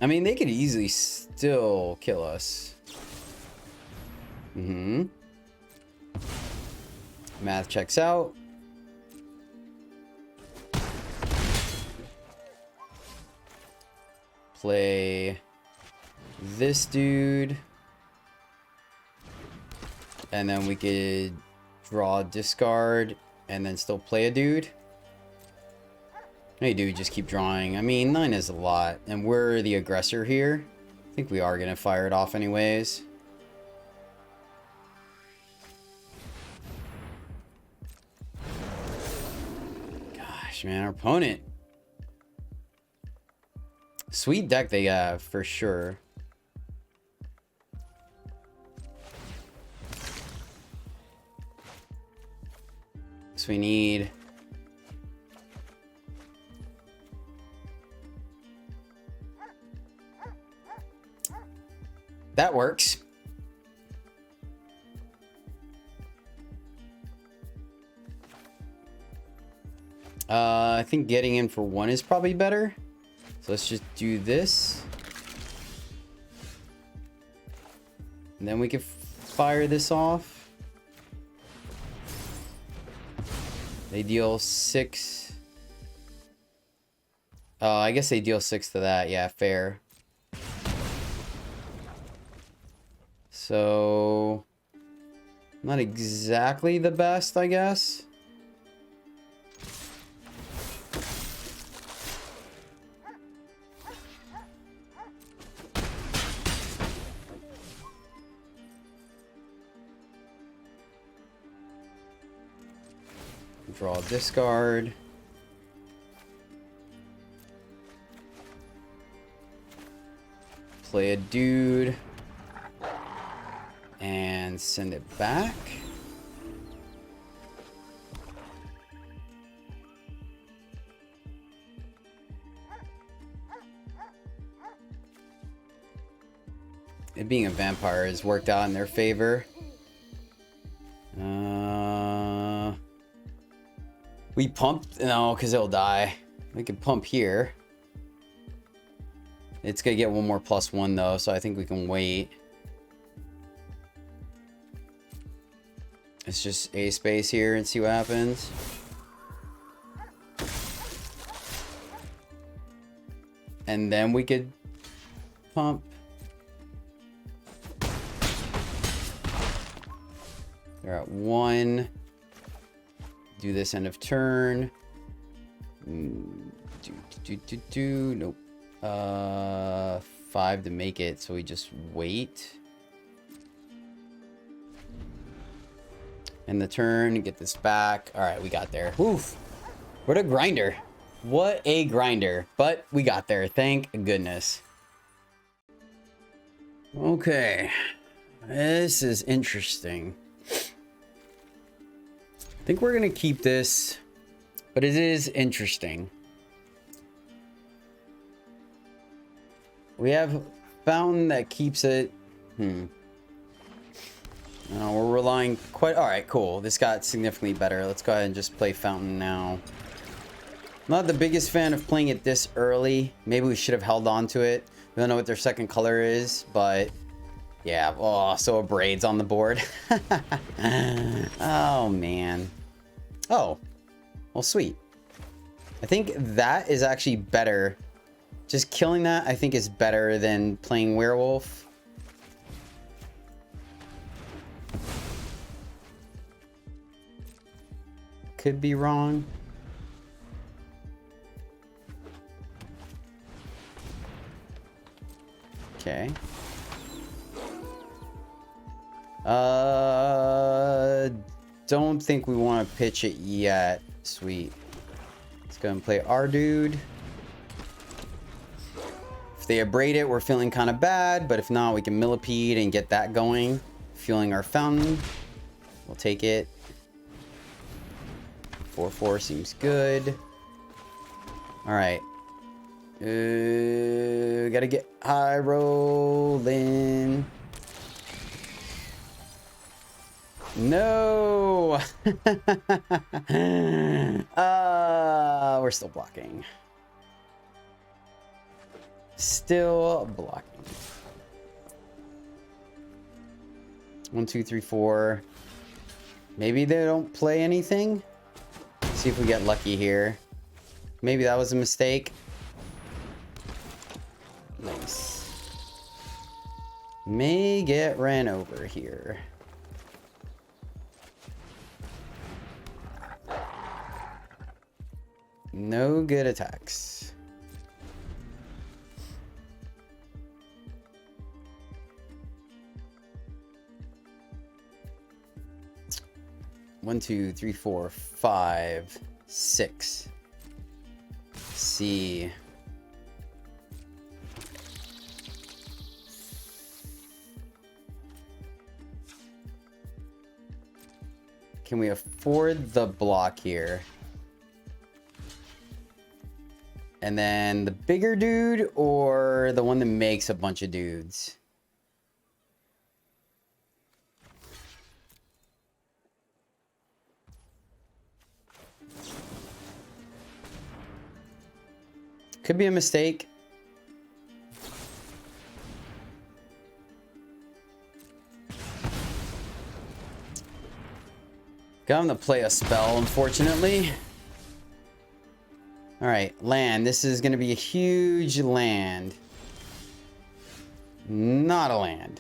I mean, they could easily still kill us. Math checks out. Play this dude. And then we could draw discard and then still play a dude. Hey, dude, just keep drawing. I mean, 9 is a lot, and we're the aggressor here. I think we are gonna fire it off anyways. Gosh, man, our opponent. Sweet deck they have, for sure. So we need... That works. I think getting in for 1 is probably better. So let's just do this. And then we can fire this off. They deal 6. I guess they deal 6 to that. Yeah, fair. So, not exactly the best, I guess. Draw a discard. Play a dude. And send it back. It being a vampire has worked out in their favor. We pumped? No, because it'll die. We can pump here. It's going to get one more +1 though, so I think we can wait. Let's just A space here and see what happens. And then we could pump. They're at 1. Do this end of turn. Nope. 5 to make it, so we just wait. End the turn, get this back. All right, we got there. Oof. What a grinder. What a grinder. But we got there, thank goodness. Okay. This is interesting. I think we're gonna keep this, but it is interesting. We have Fountain that keeps it. We're relying quite. All right, cool. This got significantly better. Let's go ahead and just play Fountain now. Not the biggest fan of playing it this early. Maybe we should have held on to it. We don't know what their second color is, but yeah. Oh, so a Braid's on the board. Oh, man. Oh, well, sweet. I think that is actually better. Just killing that, I think, is better than playing Werewolf. Could be wrong. Okay. Don't think we want to pitch it yet. Sweet. Let's go and play our dude. If they abrade it, we're feeling kind of bad, but if not, we can millipede and get that going. Fueling our Fountain. We'll take it. 4/4 seems good. All right. Gotta get high rolling. No. We're still blocking. Still blocking. 1, 2, 3, 4. Maybe they don't play anything. See if we get lucky here. Maybe that was a mistake. Nice. May get ran over here. No good attacks. One, 2, 3, 4, 5, 6. C. Can we afford the block here? And then the bigger dude or the one that makes a bunch of dudes? Could be a mistake. Got him to play a spell, unfortunately. All right, land. This is going to be a huge land. Not a land.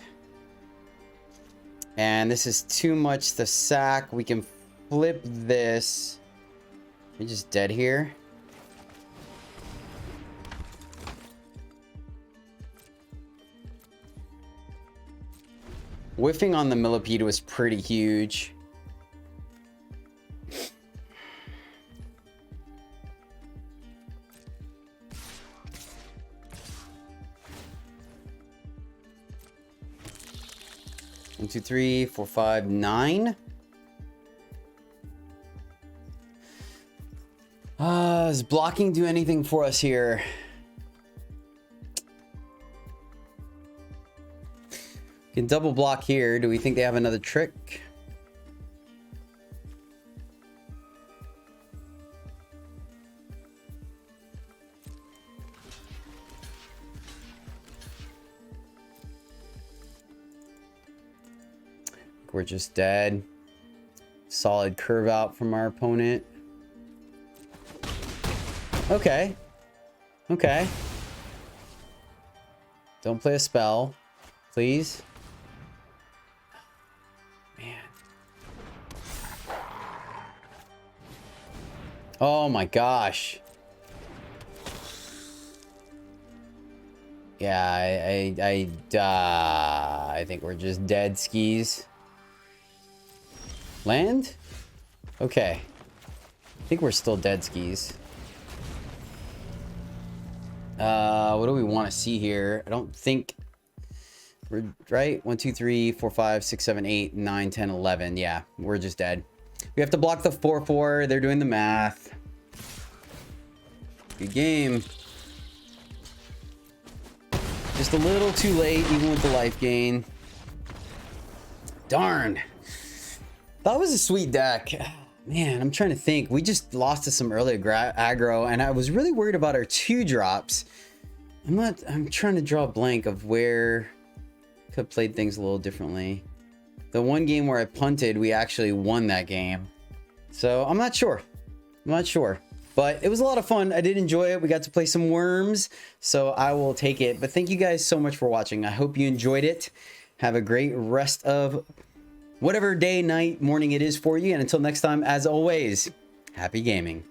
And this is too much to sack. We can flip this. We're just dead here. Whiffing on the millipede was pretty huge. One, 2, 3, 4, 5, 9. Does blocking do anything for us here? Can double block here. Do we think they have another trick? We're just dead. Solid curve out from our opponent. Okay. Okay. Don't play a spell, please. Man. Oh my gosh. Yeah, I think we're just dead skis. Land? Okay. I think we're still dead skis. What do we want to see here? I don't think we're right. 1, 2, 3, 4, 5, 6, 7, 8, 9, 10, 11. Yeah, we're just dead. We have to block the 4/4. They're doing the math. Good game. Just a little too late, even with the life gain. Darn. That was a sweet deck. Man, I'm trying to think. We just lost to some early aggro, and I was really worried about our 2-drops. I'm trying to draw a blank of where could have played things a little differently. The one game where I punted, we actually won that game. So I'm not sure. I'm not sure. But it was a lot of fun. I did enjoy it. We got to play some Wurms, so I will take it. But thank you guys so much for watching. I hope you enjoyed it. Have a great rest of whatever day, night, morning it is for you. And until next time, as always, happy gaming.